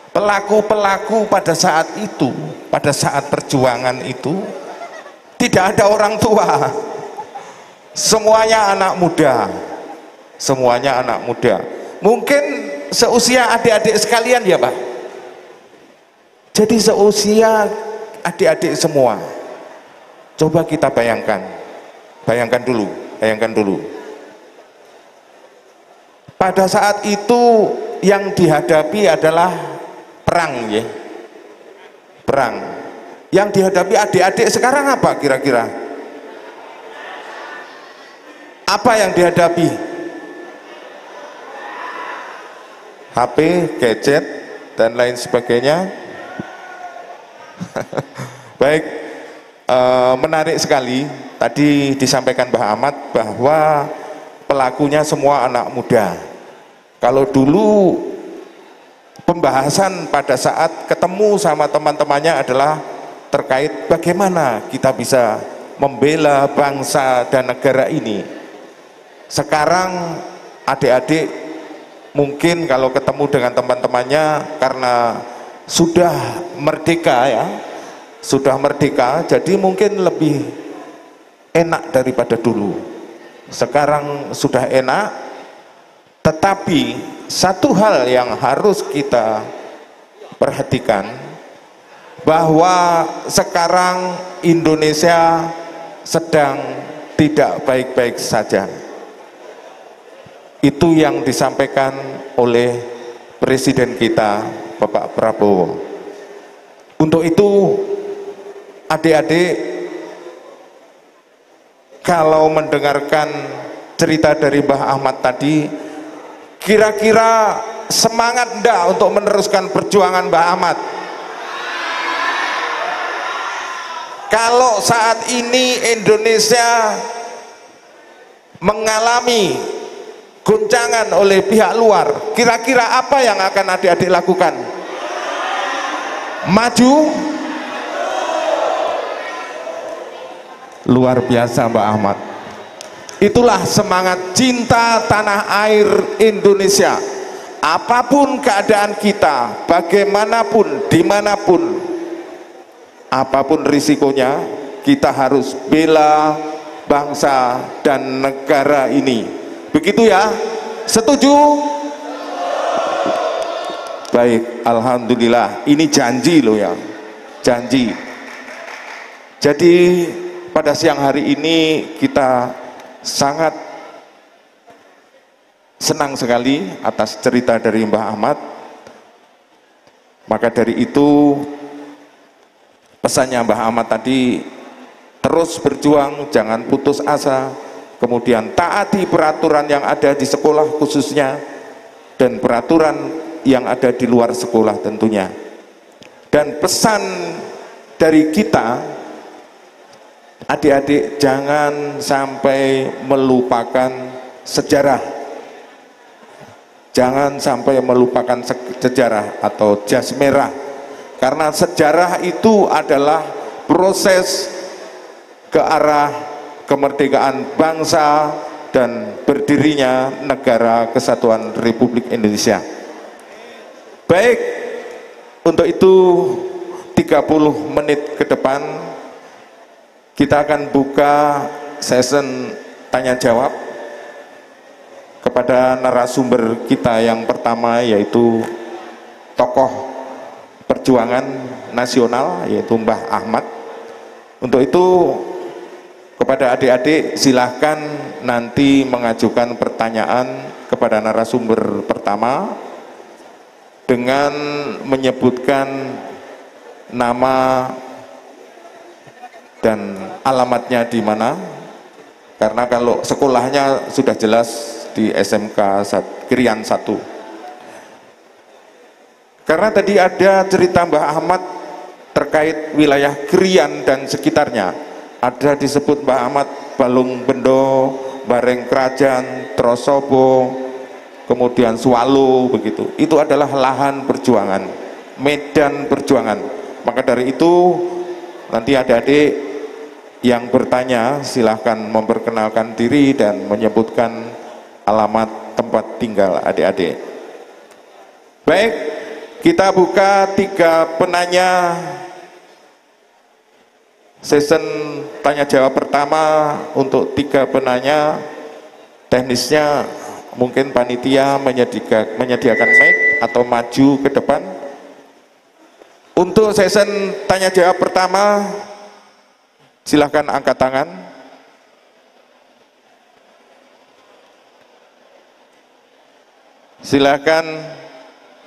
pelaku-pelaku pada saat itu, pada saat perjuangan itu tidak ada orang tua, semuanya anak muda, semuanya anak muda, mungkin seusia adik-adik sekalian ya Pak. Jadi seusia adik-adik semua. Coba kita bayangkan dulu. Pada saat itu yang dihadapi adalah perang ya, perang. Yang dihadapi adik-adik sekarang apa kira-kira? Apa yang dihadapi? HP, gadget, dan lain sebagainya. Baik, menarik sekali tadi disampaikan Mbah Ahmad bahwa pelakunya semua anak muda. Kalau dulu pembahasan pada saat ketemu sama teman-temannya adalah terkait bagaimana kita bisa membela bangsa dan negara ini. Sekarang adik-adik mungkin kalau ketemu dengan teman-temannya karena sudah merdeka ya, sudah merdeka, jadi mungkin lebih enak daripada dulu. Sekarang sudah enak, tetapi satu hal yang harus kita perhatikan, bahwa sekarang Indonesia sedang tidak baik-baik saja. Itu yang disampaikan oleh Presiden kita Bapak Prabowo. Untuk itu adik-adik, kalau mendengarkan cerita dari Mbah Ahmad tadi, kira-kira semangat enggak untuk meneruskan perjuangan Mbah Ahmad? Kalau saat ini Indonesia mengalami goncangan oleh pihak luar, kira-kira apa yang akan adik-adik lakukan? Maju? Luar biasa Mbak Ahmad. Itulah semangat cinta tanah air Indonesia. Apapun keadaan kita, bagaimanapun, dimanapun, apapun risikonya, kita harus bela bangsa dan negara ini. Begitu ya? Setuju? Baik, alhamdulillah. Ini janji loh ya, janji. Jadi pada siang hari ini kita sangat senang sekali atas cerita dari Mbah Ahmad. Maka dari itu pesannya Mbah Ahmad tadi, terus berjuang, jangan putus asa, kemudian taati peraturan yang ada di sekolah khususnya, dan peraturan yang ada di luar sekolah tentunya. Dan pesan dari kita, adik-adik jangan sampai melupakan sejarah, jangan sampai melupakan sejarah atau jas merah, karena sejarah itu adalah proses ke arah kemerdekaan bangsa dan berdirinya negara kesatuan Republik Indonesia. Baik, untuk itu 30 menit ke depan kita akan buka session tanya jawab. kepada narasumber kita yang pertama, yaitu tokoh perjuangan nasional, yaitu Mbah Ahmad. Untuk itu kepada adik-adik silahkan nanti mengajukan pertanyaan kepada narasumber pertama dengan menyebutkan nama dan alamatnya di mana, karena kalau sekolahnya sudah jelas di SMK Krian 1. Karena tadi ada cerita Mbah Ahmad terkait wilayah Krian dan sekitarnya, ada disebut Mbah Ahmad Balung Bendo, Bareng Kerajaan, Trosobo, kemudian Swalo, begitu. Itu adalah lahan perjuangan, medan perjuangan. Maka dari itu nanti adik-adik yang bertanya silahkan memperkenalkan diri dan menyebutkan alamat tempat tinggal adik-adik. Baik, kita buka 3 penanya season tanya jawab pertama. Untuk 3 penanya, teknisnya mungkin panitia menyediakan mic atau maju ke depan. Untuk season tanya jawab pertama, silahkan angkat tangan. Silahkan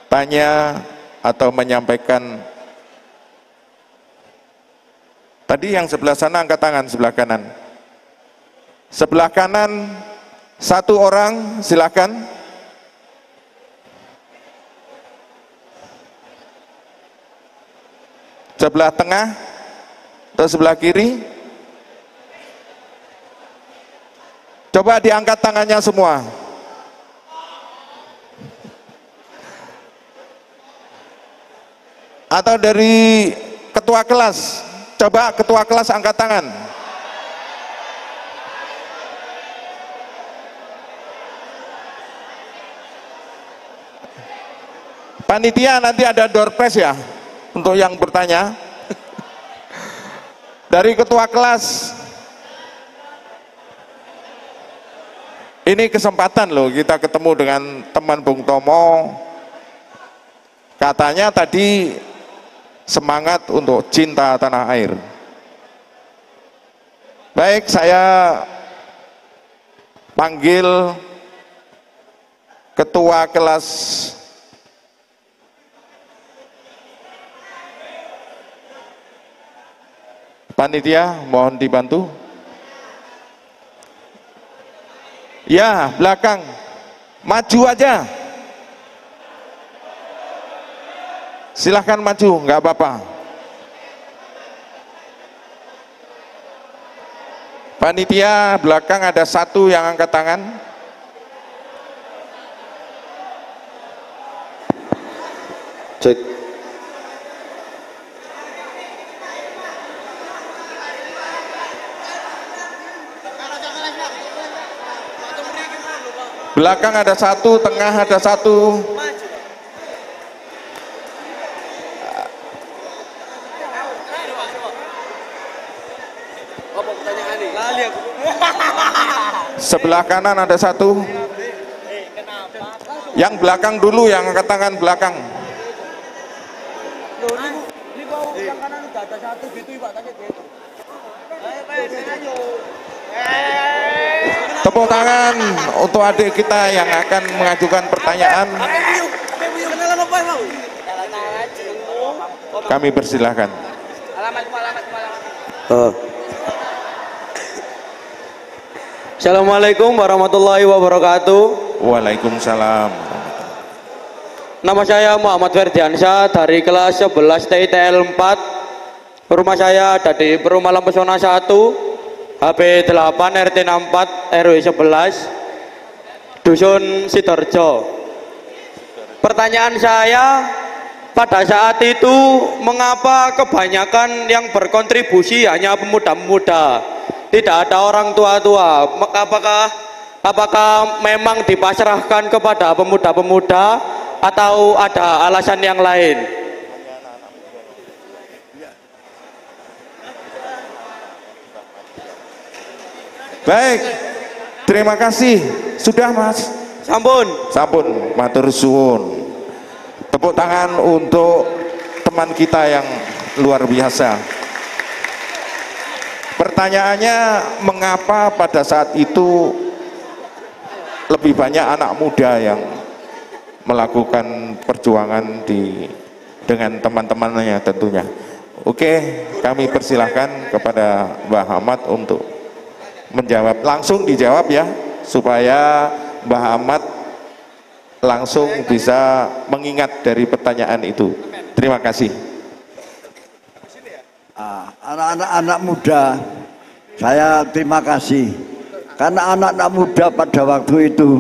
tanya atau menyampaikan. Tadi yang sebelah sana angkat tangan, sebelah kanan. Sebelah kanan 1 orang, silahkan. Sebelah tengah atau sebelah kiri? Coba diangkat tangannya semua. Atau dari ketua kelas, coba ketua kelas angkat tangan. Panitia nanti ada door prize ya untuk yang bertanya. Dari ketua kelas, ini kesempatan loh kita ketemu dengan teman Bung Tomo. Katanya tadi semangat untuk cinta tanah air. Baik, saya panggil ketua kelas panitia, mohon dibantu. Ya, belakang. Maju aja. Silahkan maju, nggak apa-apa. Panitia belakang ada 1 yang angkat tangan. Cek. Belakang ada 1, tengah ada 1. Sebelah kanan ada 1. Yang belakang dulu yang angkat tangan belakang. Yang kanan udah ada 1 gitu Pak, tadi gitu. Tepuk tangan untuk adik kita yang akan mengajukan pertanyaan. Kami persilahkan. Assalamualaikum warahmatullahi wabarakatuh. Waalaikumsalam. Nama saya Muhammad Ferdiansyah dari kelas 11 TITL 4. Rumah saya ada di Perumahan Pesona 1, HP 8 RT 64 RW 11, Dusun Sidoarjo. Pertanyaan saya, pada saat itu mengapa kebanyakan yang berkontribusi hanya pemuda-pemuda, tidak ada orang tua-tua? Apakah memang dipasrahkan kepada pemuda-pemuda atau ada alasan yang lain? Baik, terima kasih. Sudah Mas, Sampun. Sampun, matur suwun. Tepuk tangan untuk teman kita yang luar biasa. Pertanyaannya, mengapa pada saat itu lebih banyak anak muda yang melakukan perjuangan dengan teman-temannya tentunya. Oke, kami persilahkan kepada Mbah Ahmad untuk menjawab. Langsung dijawab ya, supaya Mbah Ahmad langsung bisa mengingat dari pertanyaan itu. Terima kasih. Anak-anak muda, saya terima kasih karena anak-anak muda pada waktu itu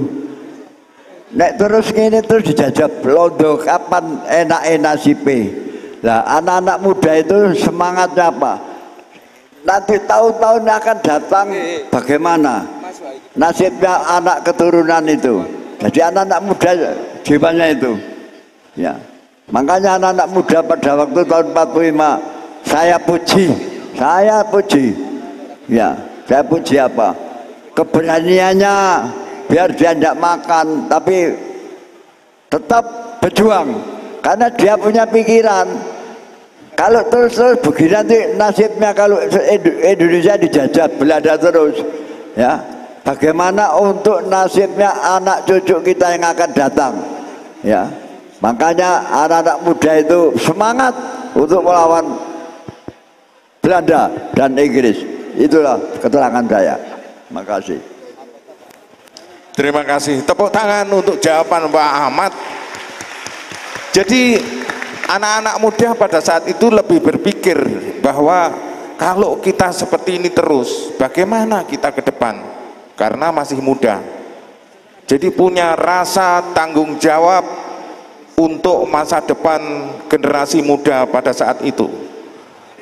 nek terus ini terus dijajah londo kapan enak-enak sipe. Nah, anak-anak muda itu semangatnya apa? Nanti tahun-tahun akan datang bagaimana nasibnya anak keturunan itu. Jadi anak-anak muda jiwanya itu. Ya. Makanya anak-anak muda pada waktu tahun 45 saya puji. Ya, saya puji apa? Keberaniannya, biar dia tidak makan tapi tetap berjuang karena dia punya pikiran. Kalau terus begini nanti nasibnya kalau Indonesia dijajah Belanda terus, ya bagaimana untuk nasibnya anak cucu kita yang akan datang, ya. Makanya anak-anak muda itu semangat untuk melawan Belanda dan Inggris. Itulah keterangan saya. Terima kasih. Terima kasih. Tepuk tangan untuk jawaban Mbak Ahmad. Jadi anak-anak muda pada saat itu lebih berpikir bahwa kalau kita seperti ini terus, bagaimana kita ke depan? Karena masih muda. Jadi punya rasa tanggung jawab untuk masa depan generasi muda pada saat itu.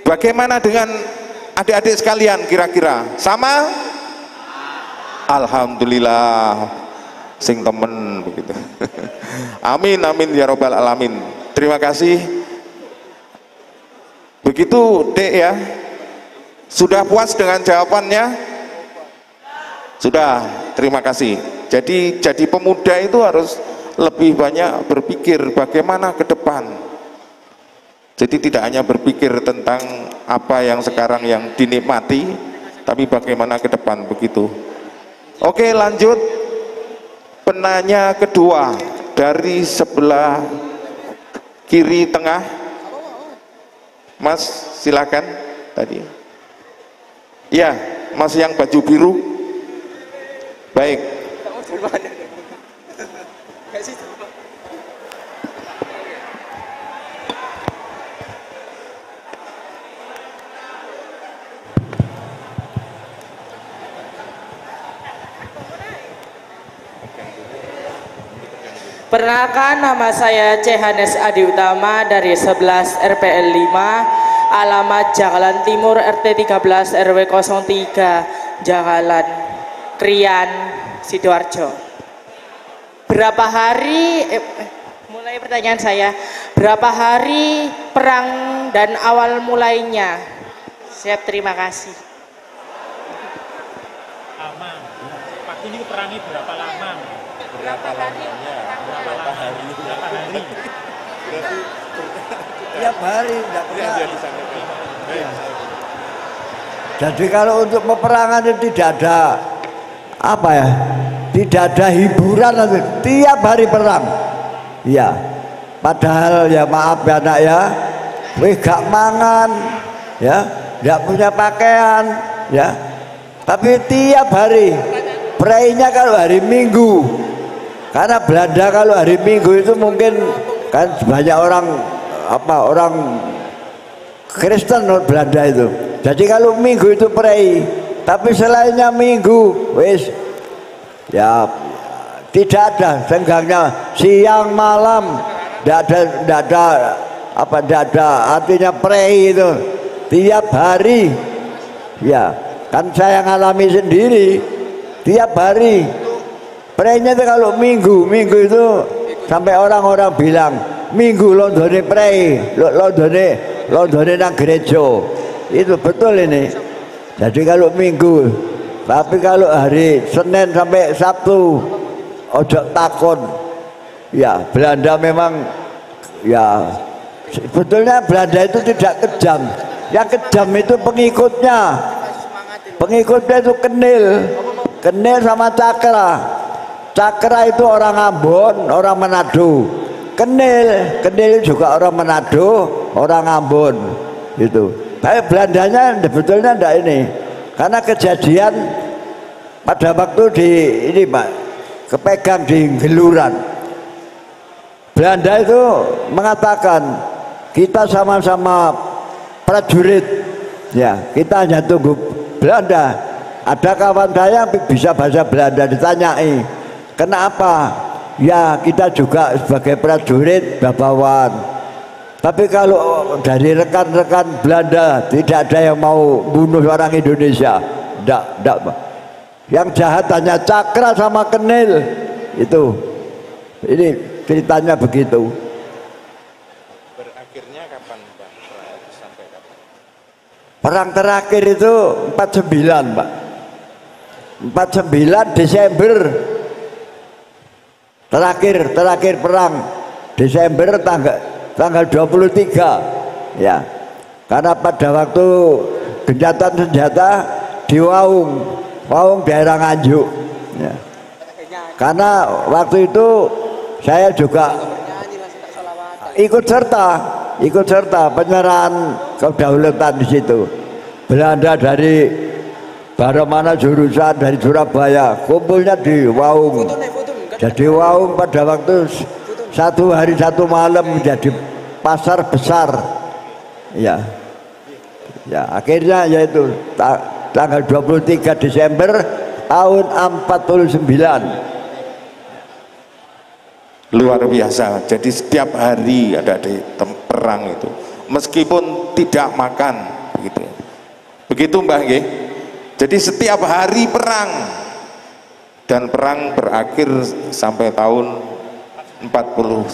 Bagaimana dengan adik-adik sekalian kira-kira? Sama? Alhamdulillah, sing temen begitu. Amin amin ya robbal alamin. Terima kasih. Begitu Dek ya. Sudah puas dengan jawabannya? Sudah. Terima kasih. Jadi pemuda itu harus lebih banyak berpikir bagaimana ke depan. Jadi tidak hanya berpikir tentang apa yang sekarang yang dinikmati, tapi bagaimana ke depan begitu. Oke, lanjut. Penanya kedua dari sebelah kiri tengah. Mas, silakan tadi. Ya, Mas yang baju biru. Baik. Perkenalkan, nama saya Cehanes Adi Utama dari 11 RPL 5, alamat Jagalan Timur RT 13 RW 03 Jagalan Krian Sidoarjo. Berapa hari mulai pertanyaan saya, berapa hari perang dan awal mulainya? Siap, terima kasih. Lama. Pak ini perangi berapa lama? Berapa lamanya? Berapa hari? Berapa hari? Tiap hari tidak pernah. Jadi kalau untuk peperangan itu tidak ada apa ya? Tidak ada hiburan nanti. Tiap hari perang. Ya. Padahal ya maaf ya nak ya, wih gak mangan, ya, gak punya pakaian, ya. Tapi tiap hari. Perainya kalau hari Minggu. Karena Belanda kalau hari Minggu itu mungkin kan banyak orang Kristen Belanda itu. Jadi kalau Minggu itu perai, tapi selainnya Minggu wis ya tidak ada senggangnya siang malam, tidak ada artinya perai itu tiap hari. Ya kan saya ngalami sendiri tiap hari. Prenya itu kalau minggu itu sampai orang-orang bilang minggu londone prei, londone nang gereja. Itu betul ini. Jadi kalau minggu, tapi kalau hari Senin sampai Sabtu ojo takon. Ya, Belanda memang ya sebetulnya Belanda itu tidak kejam. Yang kejam itu pengikutnya. Pengikutnya itu Kenil sama Cakra. Cakra itu orang Ambon, orang Manado. Kenil juga orang Manado, orang Ambon. Itu. Tapi Belandanya sebetulnya enggak ini. Karena kejadian pada waktu di ini Pak, kepegang di Geluran. Belanda itu mengatakan kita sama-sama prajurit, ya kita hanya tunggu Belanda. Ada kawan saya yang bisa bahasa Belanda, ditanyai kenapa, ya kita juga sebagai prajurit Babawan, tapi kalau dari rekan-rekan Belanda tidak ada yang mau bunuh orang Indonesia. Enggak Pak. Yang jahat hanya Cakra sama Kenil. Itu ini ceritanya begitu. Berakhirnya kapan Pak? Sampai kapan? Perang terakhir itu 49 Pak. 49 Desember. Terakhir perang Desember tanggal 23. Ya. Karena pada waktu gencatan senjata di Waung daerah Nganjuk. Ya. Karena waktu itu saya juga ikut serta penyerahan kedaulatan di situ. Belanda dari mana jurusan dari Surabaya kumpulnya di Waung. Jadi Waung pada waktu 1 hari 1 malam menjadi pasar besar. Ya, akhirnya yaitu tanggal 23 Desember tahun 49. Luar biasa. Jadi setiap hari ada di perang itu, meskipun tidak makan begitu. Begitu Mbah nggih. Jadi setiap hari perang, dan perang berakhir sampai tahun 49.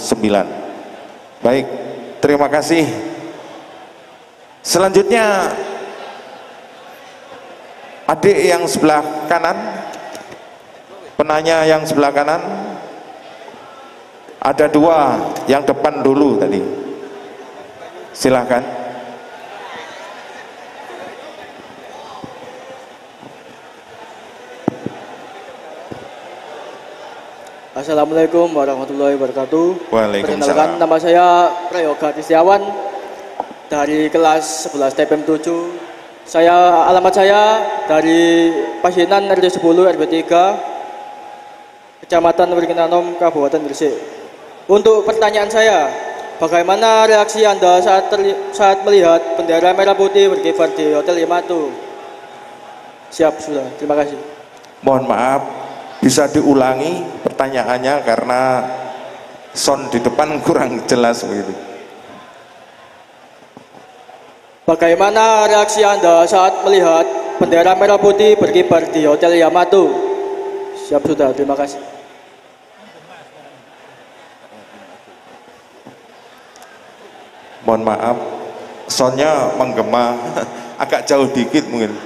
Baik, terima kasih. Selanjutnya adik yang sebelah kanan, penanya yang sebelah kanan. Ada 2, yang depan dulu tadi. Silahkan. Assalamualaikum warahmatullahi wabarakatuh. Waalaikumsalam. Perkenalkan, nama saya Prayoga Kristiawan dari kelas 11 TPM 7. Alamat saya dari Pasinan RT 10 RW 3 Kecamatan Wirginanom, Kabupaten Gresik. Untuk pertanyaan saya, bagaimana reaksi Anda saat melihat bendera merah putih berkibar di Hotel Yamato? Siap, sudah. Terima kasih. Mohon maaf, bisa diulangi pertanyaannya karena sound di depan kurang jelas begitu. Bagaimana reaksi Anda saat melihat bendera merah putih berkibar di Hotel Yamato? Siap, sudah. Terima kasih. Mohon maaf, soundnya menggema agak jauh dikit mungkin.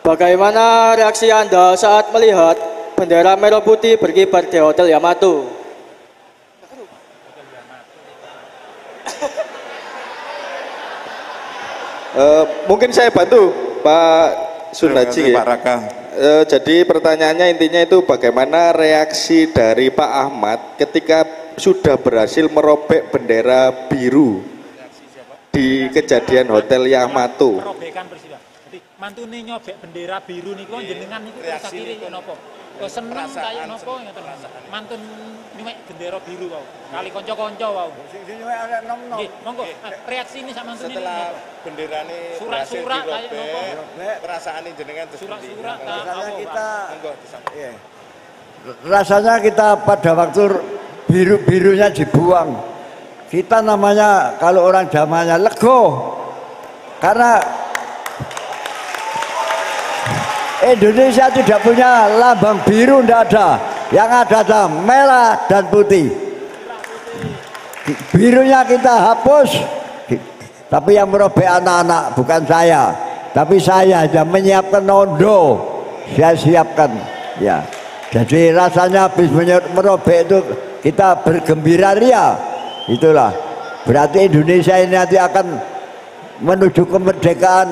Bagaimana reaksi Anda saat melihat bendera merah putih berkibar di Hotel Yamato? Mungkin saya bantu Pak Sundaji. Pak Raka. Jadi pertanyaannya intinya itu bagaimana reaksi dari Pak Ahmad ketika sudah berhasil merobek bendera biru di kejadian Hotel Yamato. Perobekan Presiden. Jadi mantune nyobek bendera biru niku jenengan niku sakire napa? Kok seneng kaya napa ngoten. Mantun nyuwek bendera biru wau. Kali kanca-kanca wau. Sing nyuwek arek nom-nom. Nggih, monggo reaksi ini sak mantune. Setelah benderane surat-surat kaya napa? Perasaane jenengan Surat-surat Rasanya kita monggo disampaikan. iya. Rasanya kita pada waktu biru-birunya dibuang, kita namanya kalau orang zamannya lego, karena Indonesia tidak punya lambang biru, tidak ada. Yang ada adalah merah dan putih. birunya kita hapus, tapi yang merobek anak-anak bukan saya, tapi saya aja menyiapkan nondo, saya siapkan ya. Jadi rasanya habis merobek itu kita bergembira ria, itulah berarti Indonesia ini nanti akan menuju kemerdekaan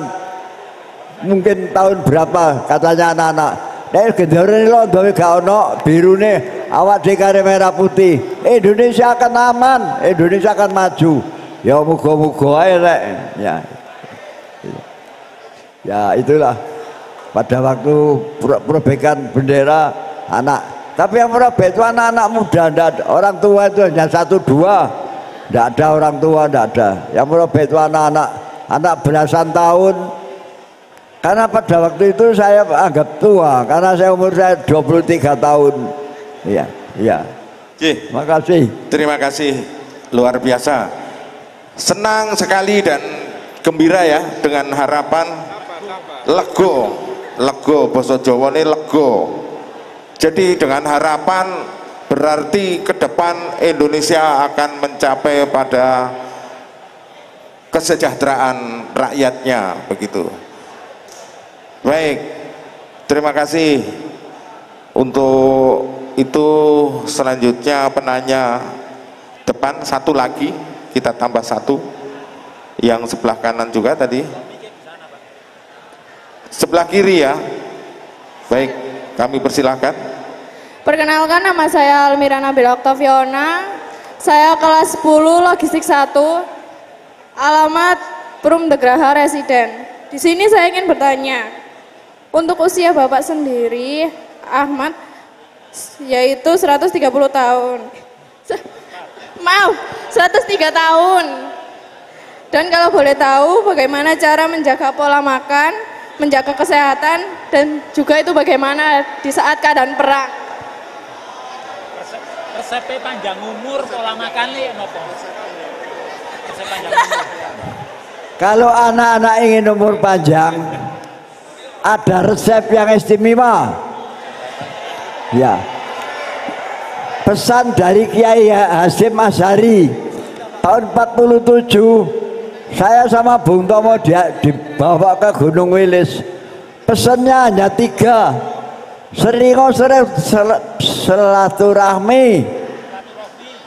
mungkin tahun berapa katanya anak-anak. Nek gendera ini loh gak ono biru nih, awak dikare merah putih, Indonesia akan aman, Indonesia akan maju. Ya muga-muga ae rek. Ya itulah pada waktu perobekan bendera anak. Tapi yang merobek itu anak-anak muda, orang tua itu hanya 1-2, tidak ada orang tua, tidak ada. Yang merobek itu anak-anak, anak belasan tahun. Karena pada waktu itu saya anggap tua, karena umur saya 23 tahun. Iya, iya. Terima kasih. Terima kasih, luar biasa. Senang sekali dan gembira ya dengan harapan lego, basa Jawa ini lego. Jadi dengan harapan berarti ke depan Indonesia akan mencapai pada kesejahteraan rakyatnya, begitu. Baik, terima kasih. Untuk itu selanjutnya penanya depan satu lagi, kita tambah satu, yang sebelah kanan juga tadi, sebelah kiri ya. Baik, kami persilahkan. Perkenalkan, nama saya Almira Nabil Oktaviona, saya kelas 10 Logistik 1, alamat Perum Degraha Residen. Di sini saya ingin bertanya, untuk usia Bapak sendiri, Ahmad, yaitu 130 tahun. Maaf, 103 tahun. Dan kalau boleh tahu bagaimana cara menjaga pola makan, menjaga kesehatan, dan juga itu bagaimana di saat keadaan perang. Resep panjang umur, pola makan nih, nopo? Resep panjang umur. Kalau anak-anak ingin umur panjang, ada resep yang istimewa. Ya. Pesan dari Kiai Hasyim Asy'ari tahun 47, saya sama Bung Tomo dibawa ke Gunung Wilis. Pesannya hanya 3. Seringo silaturahmi.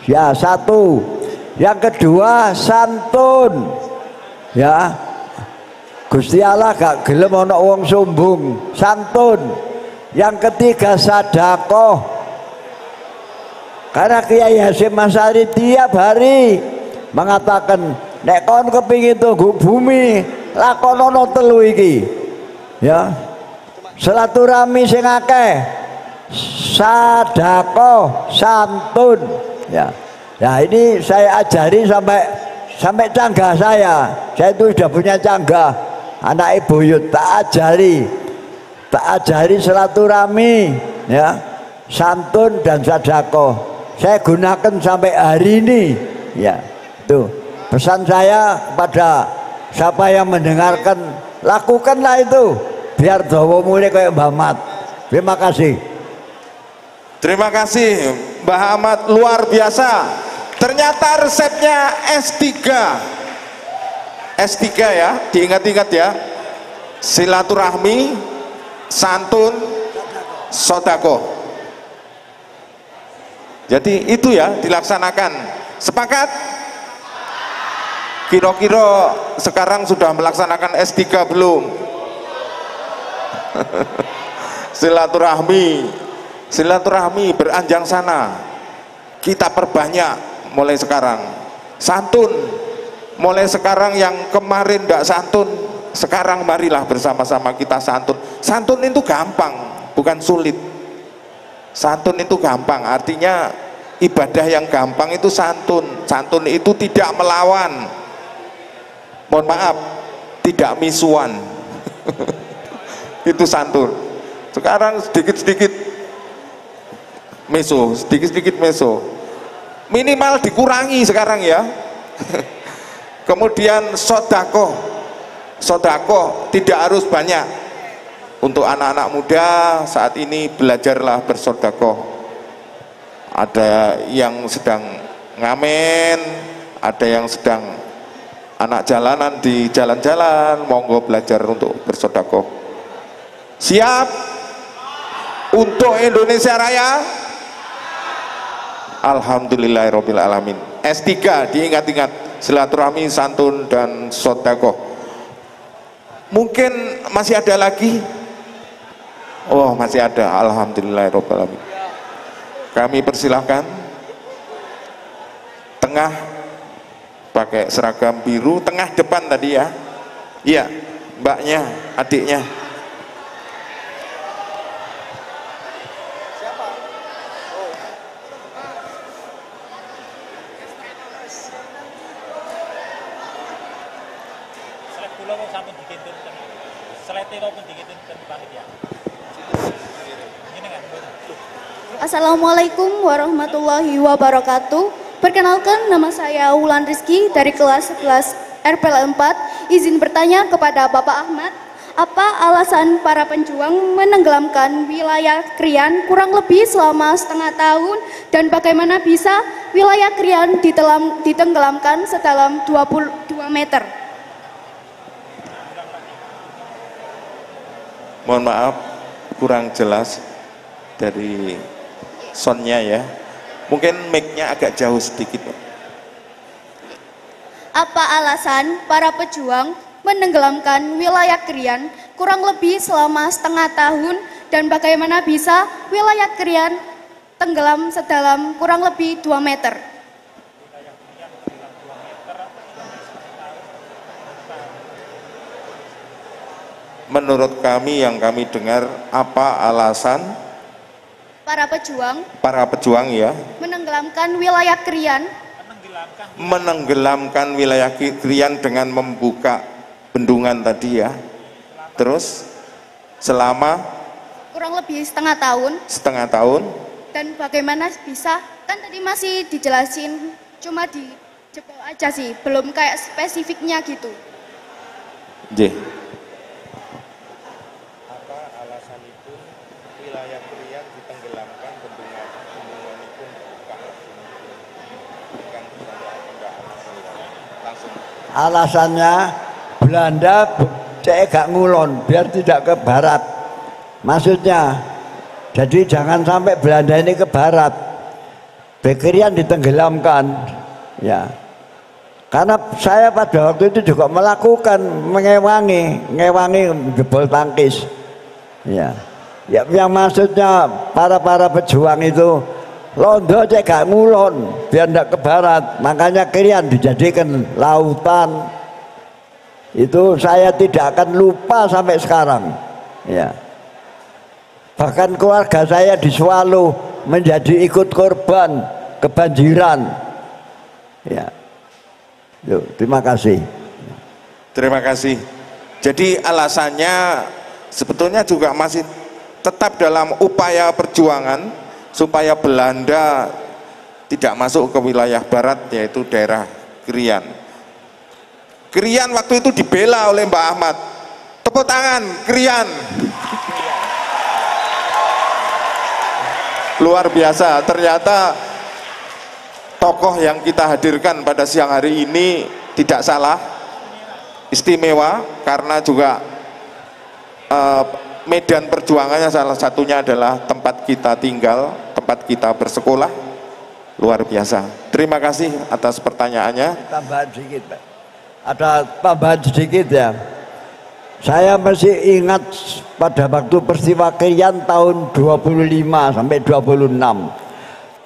Ya, 1. Yang kedua santun. Ya. Gusti Allah gak gelem ana wong sombong, santun. Yang ketiga sedekah. Karena Kiai Hasyim Asy'ari tiap hari mengatakan, nek kon kepingin tunggu bumi, lakonono 3 iki. Ya. Silaturahmi sing akeh, sedekah, santun. Ya. Ya ini saya ajari sampai canggah saya. Saya itu sudah punya canggah. Anak ibu yut tak ajari silaturahmi, ya, santun dan sedekah. Saya gunakan sampai hari ini, ya. Tuh pesan saya kepada siapa yang mendengarkan, lakukanlah itu biar dawa mulai kayak Mbah Ahmad. Terima kasih. Terima kasih Mbah Ahmad, luar biasa. Ternyata resepnya S3 ya, diingat-ingat ya. Silaturahmi, santun, sodako. Jadi itu ya dilaksanakan. Sepakat? Kira-kira sekarang sudah melaksanakan S3 belum? Silaturahmi beranjang sana. Kita perbanyak mulai sekarang. Santun, mulai sekarang yang kemarin tidak santun, sekarang marilah bersama-sama kita santun. Santun itu gampang, bukan sulit. Santun itu gampang, artinya ibadah yang gampang itu santun. Santun itu tidak melawan, mohon maaf, tidak misuan. Itu santun. Sekarang sedikit-sedikit meso, sedikit-sedikit meso. Minimal dikurangi sekarang ya. Kemudian sodako tidak harus banyak. Untuk anak-anak muda saat ini belajarlah bersodako. Ada yang sedang ngamen, ada yang sedang anak jalanan di jalan-jalan, monggo belajar untuk bersedekah. Siap untuk Indonesia Raya? Alhamdulillahirabbil alamin. S3 diingat-ingat, silaturahmi, santun dan sedekah. Mungkin masih ada lagi? Oh, masih ada. Alhamdulillahirabbil alamin. Kami persilahkan tengah pakai seragam biru, tengah depan tadi ya. Iya, mbaknya, adiknya. Assalamualaikum warahmatullahi wabarakatuh. Perkenalkan, nama saya Wulan Rizky dari kelas 11 RPL 4. Izin bertanya kepada Bapak Ahmad, apa alasan para pejuang menenggelamkan wilayah Krian kurang lebih selama setengah tahun, dan bagaimana bisa wilayah Krian ditenggelamkan sedalam 22 meter? Mohon maaf, kurang jelas dari soundnya ya. Mungkin mic-nya agak jauh sedikit. Apa alasan para pejuang menenggelamkan wilayah Krian kurang lebih selama setengah tahun, dan bagaimana bisa wilayah Krian tenggelam sedalam kurang lebih 2 meter? Menurut kami yang kami dengar, apa alasan para pejuang ya menenggelamkan wilayah Krian dengan membuka bendungan tadi ya, terus selama kurang lebih setengah tahun, dan bagaimana bisa, kan tadi masih dijelasin, cuma dijebol aja sih, belum kayak spesifiknya gitu. J. Alasannya Belanda cek gak ngulon biar tidak ke barat, maksudnya. Jadi jangan sampai Belanda ini ke barat, Krian ditenggelamkan ya. Karena saya pada waktu itu juga melakukan mengewangi jebol tangkis ya. Ya, yang maksudnya para pejuang itu Londo cek gak ngulon biar tidak ke barat, makanya Krian dijadikan lautan. Itu saya tidak akan lupa sampai sekarang ya. Bahkan keluarga saya di Swalo menjadi ikut korban kebanjiran ya. Yuk, terima kasih. Terima kasih. Jadi alasannya sebetulnya juga masih tetap dalam upaya perjuangan supaya Belanda tidak masuk ke wilayah barat, yaitu daerah Krian. Krian waktu itu dibela oleh Mbak Ahmad. Tepuk tangan, Krian. Luar biasa, ternyata tokoh yang kita hadirkan pada siang hari ini tidak salah, istimewa, karena juga medan perjuangannya salah satunya adalah tempat kita tinggal, tempat kita bersekolah. Luar biasa. Terima kasih atas pertanyaannya. Tambahan sedikit, Pak. Ada tambahan sedikit ya. Saya masih ingat pada waktu peristiwa Krian tahun 25 sampai 26.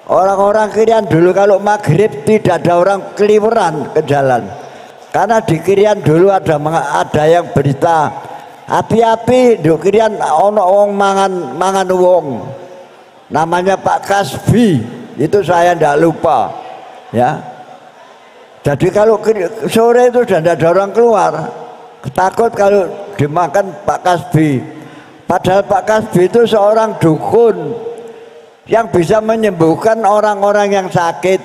Orang-orang Krian dulu kalau maghrib tidak ada orang keliweran ke jalan. Karena di Krian dulu ada yang berita, hati-hati di Krian ono wong mangan wong. Namanya Pak Kasbi, itu saya tidak lupa ya. Jadi kalau sore itu sudah tidak ada orang keluar, takut kalau dimakan Pak Kasbi. Padahal Pak Kasbi itu seorang dukun yang bisa menyembuhkan orang-orang yang sakit.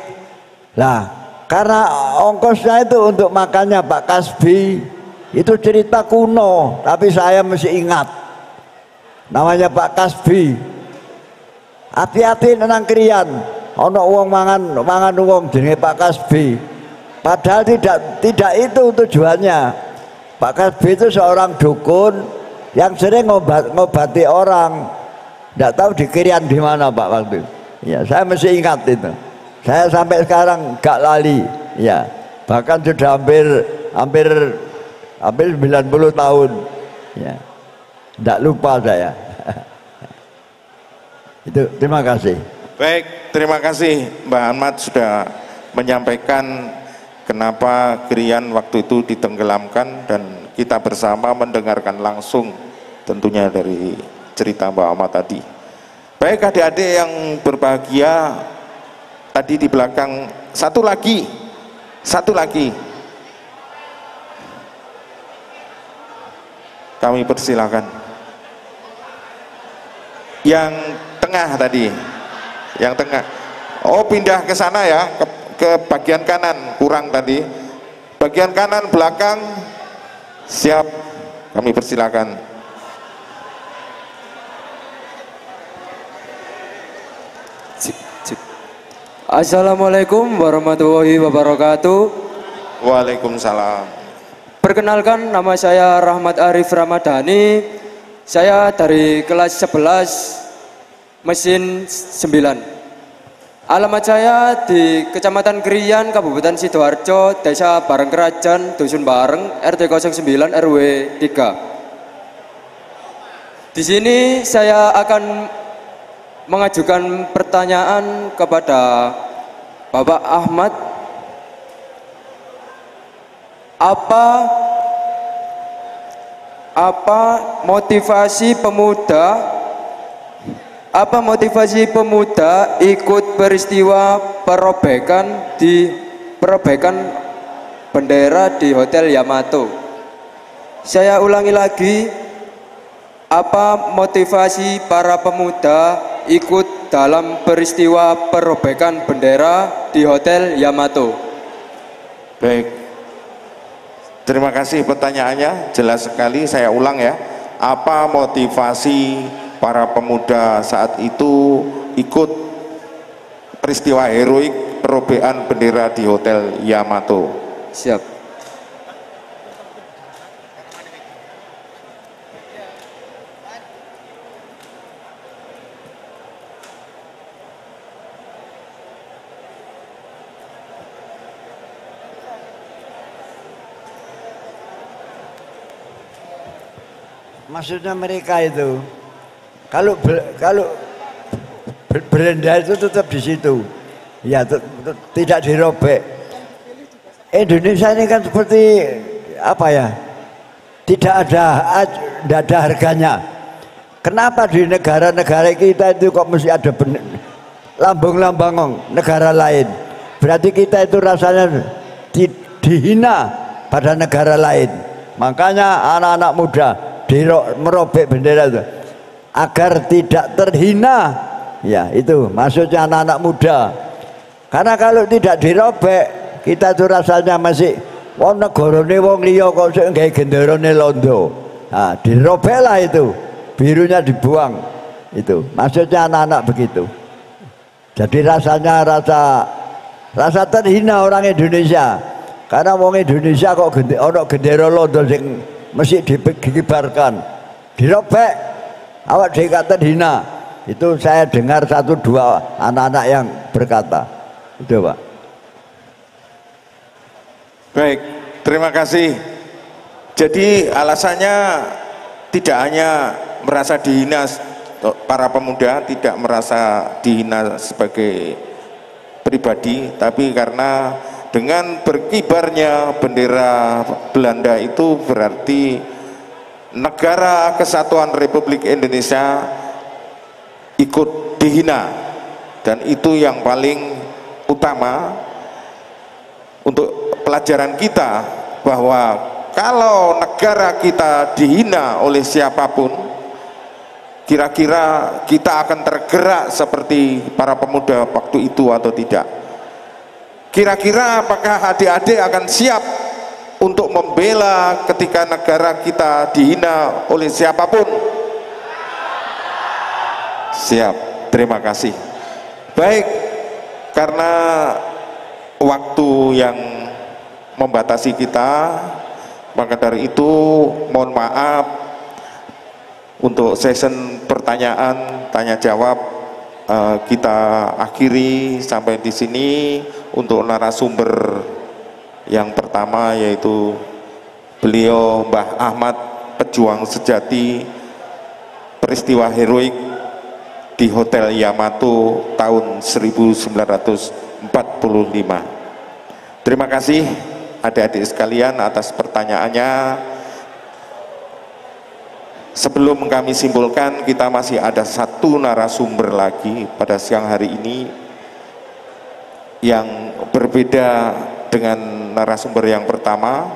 Nah, karena ongkosnya itu untuk makannya Pak Kasbi, itu cerita kuno, tapi saya masih ingat. Namanya Pak Kasbi. Hati-hati tentang Krian. ono wong mangan wong jenenge Pak Kasbi. Padahal tidak itu tujuannya. Pak Kasbi itu seorang dukun yang sering ngobati orang. Tidak tahu di Kirian di mana Pak waktu. Ya, saya masih ingat itu. Saya sampai sekarang gak lali. Ya, bahkan sudah hampir 90 tahun. Ya, tidak lupa saya. Itu, terima kasih. Baik, terima kasih Mbak Ahmad sudah menyampaikan kenapa Gerian waktu itu ditenggelamkan, dan kita bersama mendengarkan langsung tentunya dari cerita Mbak Ahmad tadi. Baik adik-adik yang berbahagia, tadi di belakang satu lagi kami persilakan. Yang tengah tadi, yang tengah. Oh, pindah ke sana ya, ke bagian kanan, kurang tadi. Bagian kanan belakang, siap, kami persilakan. Assalamualaikum warahmatullahi wabarakatuh. Waalaikumsalam. Perkenalkan, nama saya Rahmat Arif Ramadhani. Saya dari kelas 11 mesin 9. Alamat saya di Kecamatan Gerian, Kabupaten Sidoarjo, Desa Barengkerajan, Dusun Bareng, RT 09 RW 3. Di sini saya akan mengajukan pertanyaan kepada Bapak Ahmad. Apa motivasi pemuda ikut peristiwa perobekan bendera di Hotel Yamato? Saya ulangi lagi, apa motivasi para pemuda ikut dalam peristiwa perobekan bendera di Hotel Yamato? Baik, terima kasih pertanyaannya, jelas sekali. Saya ulang ya, apa motivasi para pemuda saat itu ikut peristiwa heroik perobekan bendera di Hotel Yamato? Siap. Maksudnya mereka itu kalau bendera itu tetap di situ, ya tidak dirobek. Indonesia ini kan seperti apa ya? Tidak ada harganya. Kenapa di negara-negara kita itu kok mesti ada lambang-lambang negara lain? Berarti kita itu rasanya dihina pada negara lain. Makanya anak-anak muda merobek bendera itu agar tidak terhina, ya itu maksudnya anak-anak muda. Karena kalau tidak dirobek, kita itu rasanya masih wong negarane wong liya kok sing gawe genderane londo. Nah, dirobeklah itu, birunya dibuang. Itu maksudnya anak-anak begitu. Jadi rasanya rasa terhina orang Indonesia. Karena wong Indonesia kok ono gendera londo sing mesti dikibarkan, dirobek, awak dikata hina. Itu saya dengar 1-2 anak-anak yang berkata itu, Pak. Baik, terima kasih. Jadi alasannya tidak hanya merasa dihina, para pemuda tidak merasa dihina sebagai pribadi, tapi karena dengan berkibarnya bendera Belanda itu berarti negara kesatuan Republik Indonesia ikut dihina, dan itu yang paling utama untuk pelajaran kita, bahwa kalau negara kita dihina oleh siapapun, kira-kira kita akan tergerak seperti para pemuda waktu itu atau tidak? Kira-kira apakah adik-adik akan siap untuk membela ketika negara kita dihina oleh siapapun? Siap, terima kasih. Baik, Karena waktu yang membatasi kita, maka dari itu mohon maaf untuk session pertanyaan tanya jawab kita akhiri sampai di sini. Untuk narasumber yang pertama yaitu beliau Mbah Ahmad, pejuang sejati peristiwa heroik di Hotel Yamato tahun 1945. Terima kasih adik-adik sekalian atas pertanyaannya. Sebelum kami simpulkan, kita masih ada satu narasumber lagi pada siang hari ini yang berbeda dengan narasumber yang pertama.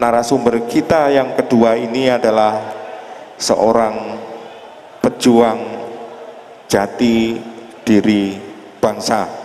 Narasumber kita yang kedua ini adalah seorang pejuang jati diri bangsa.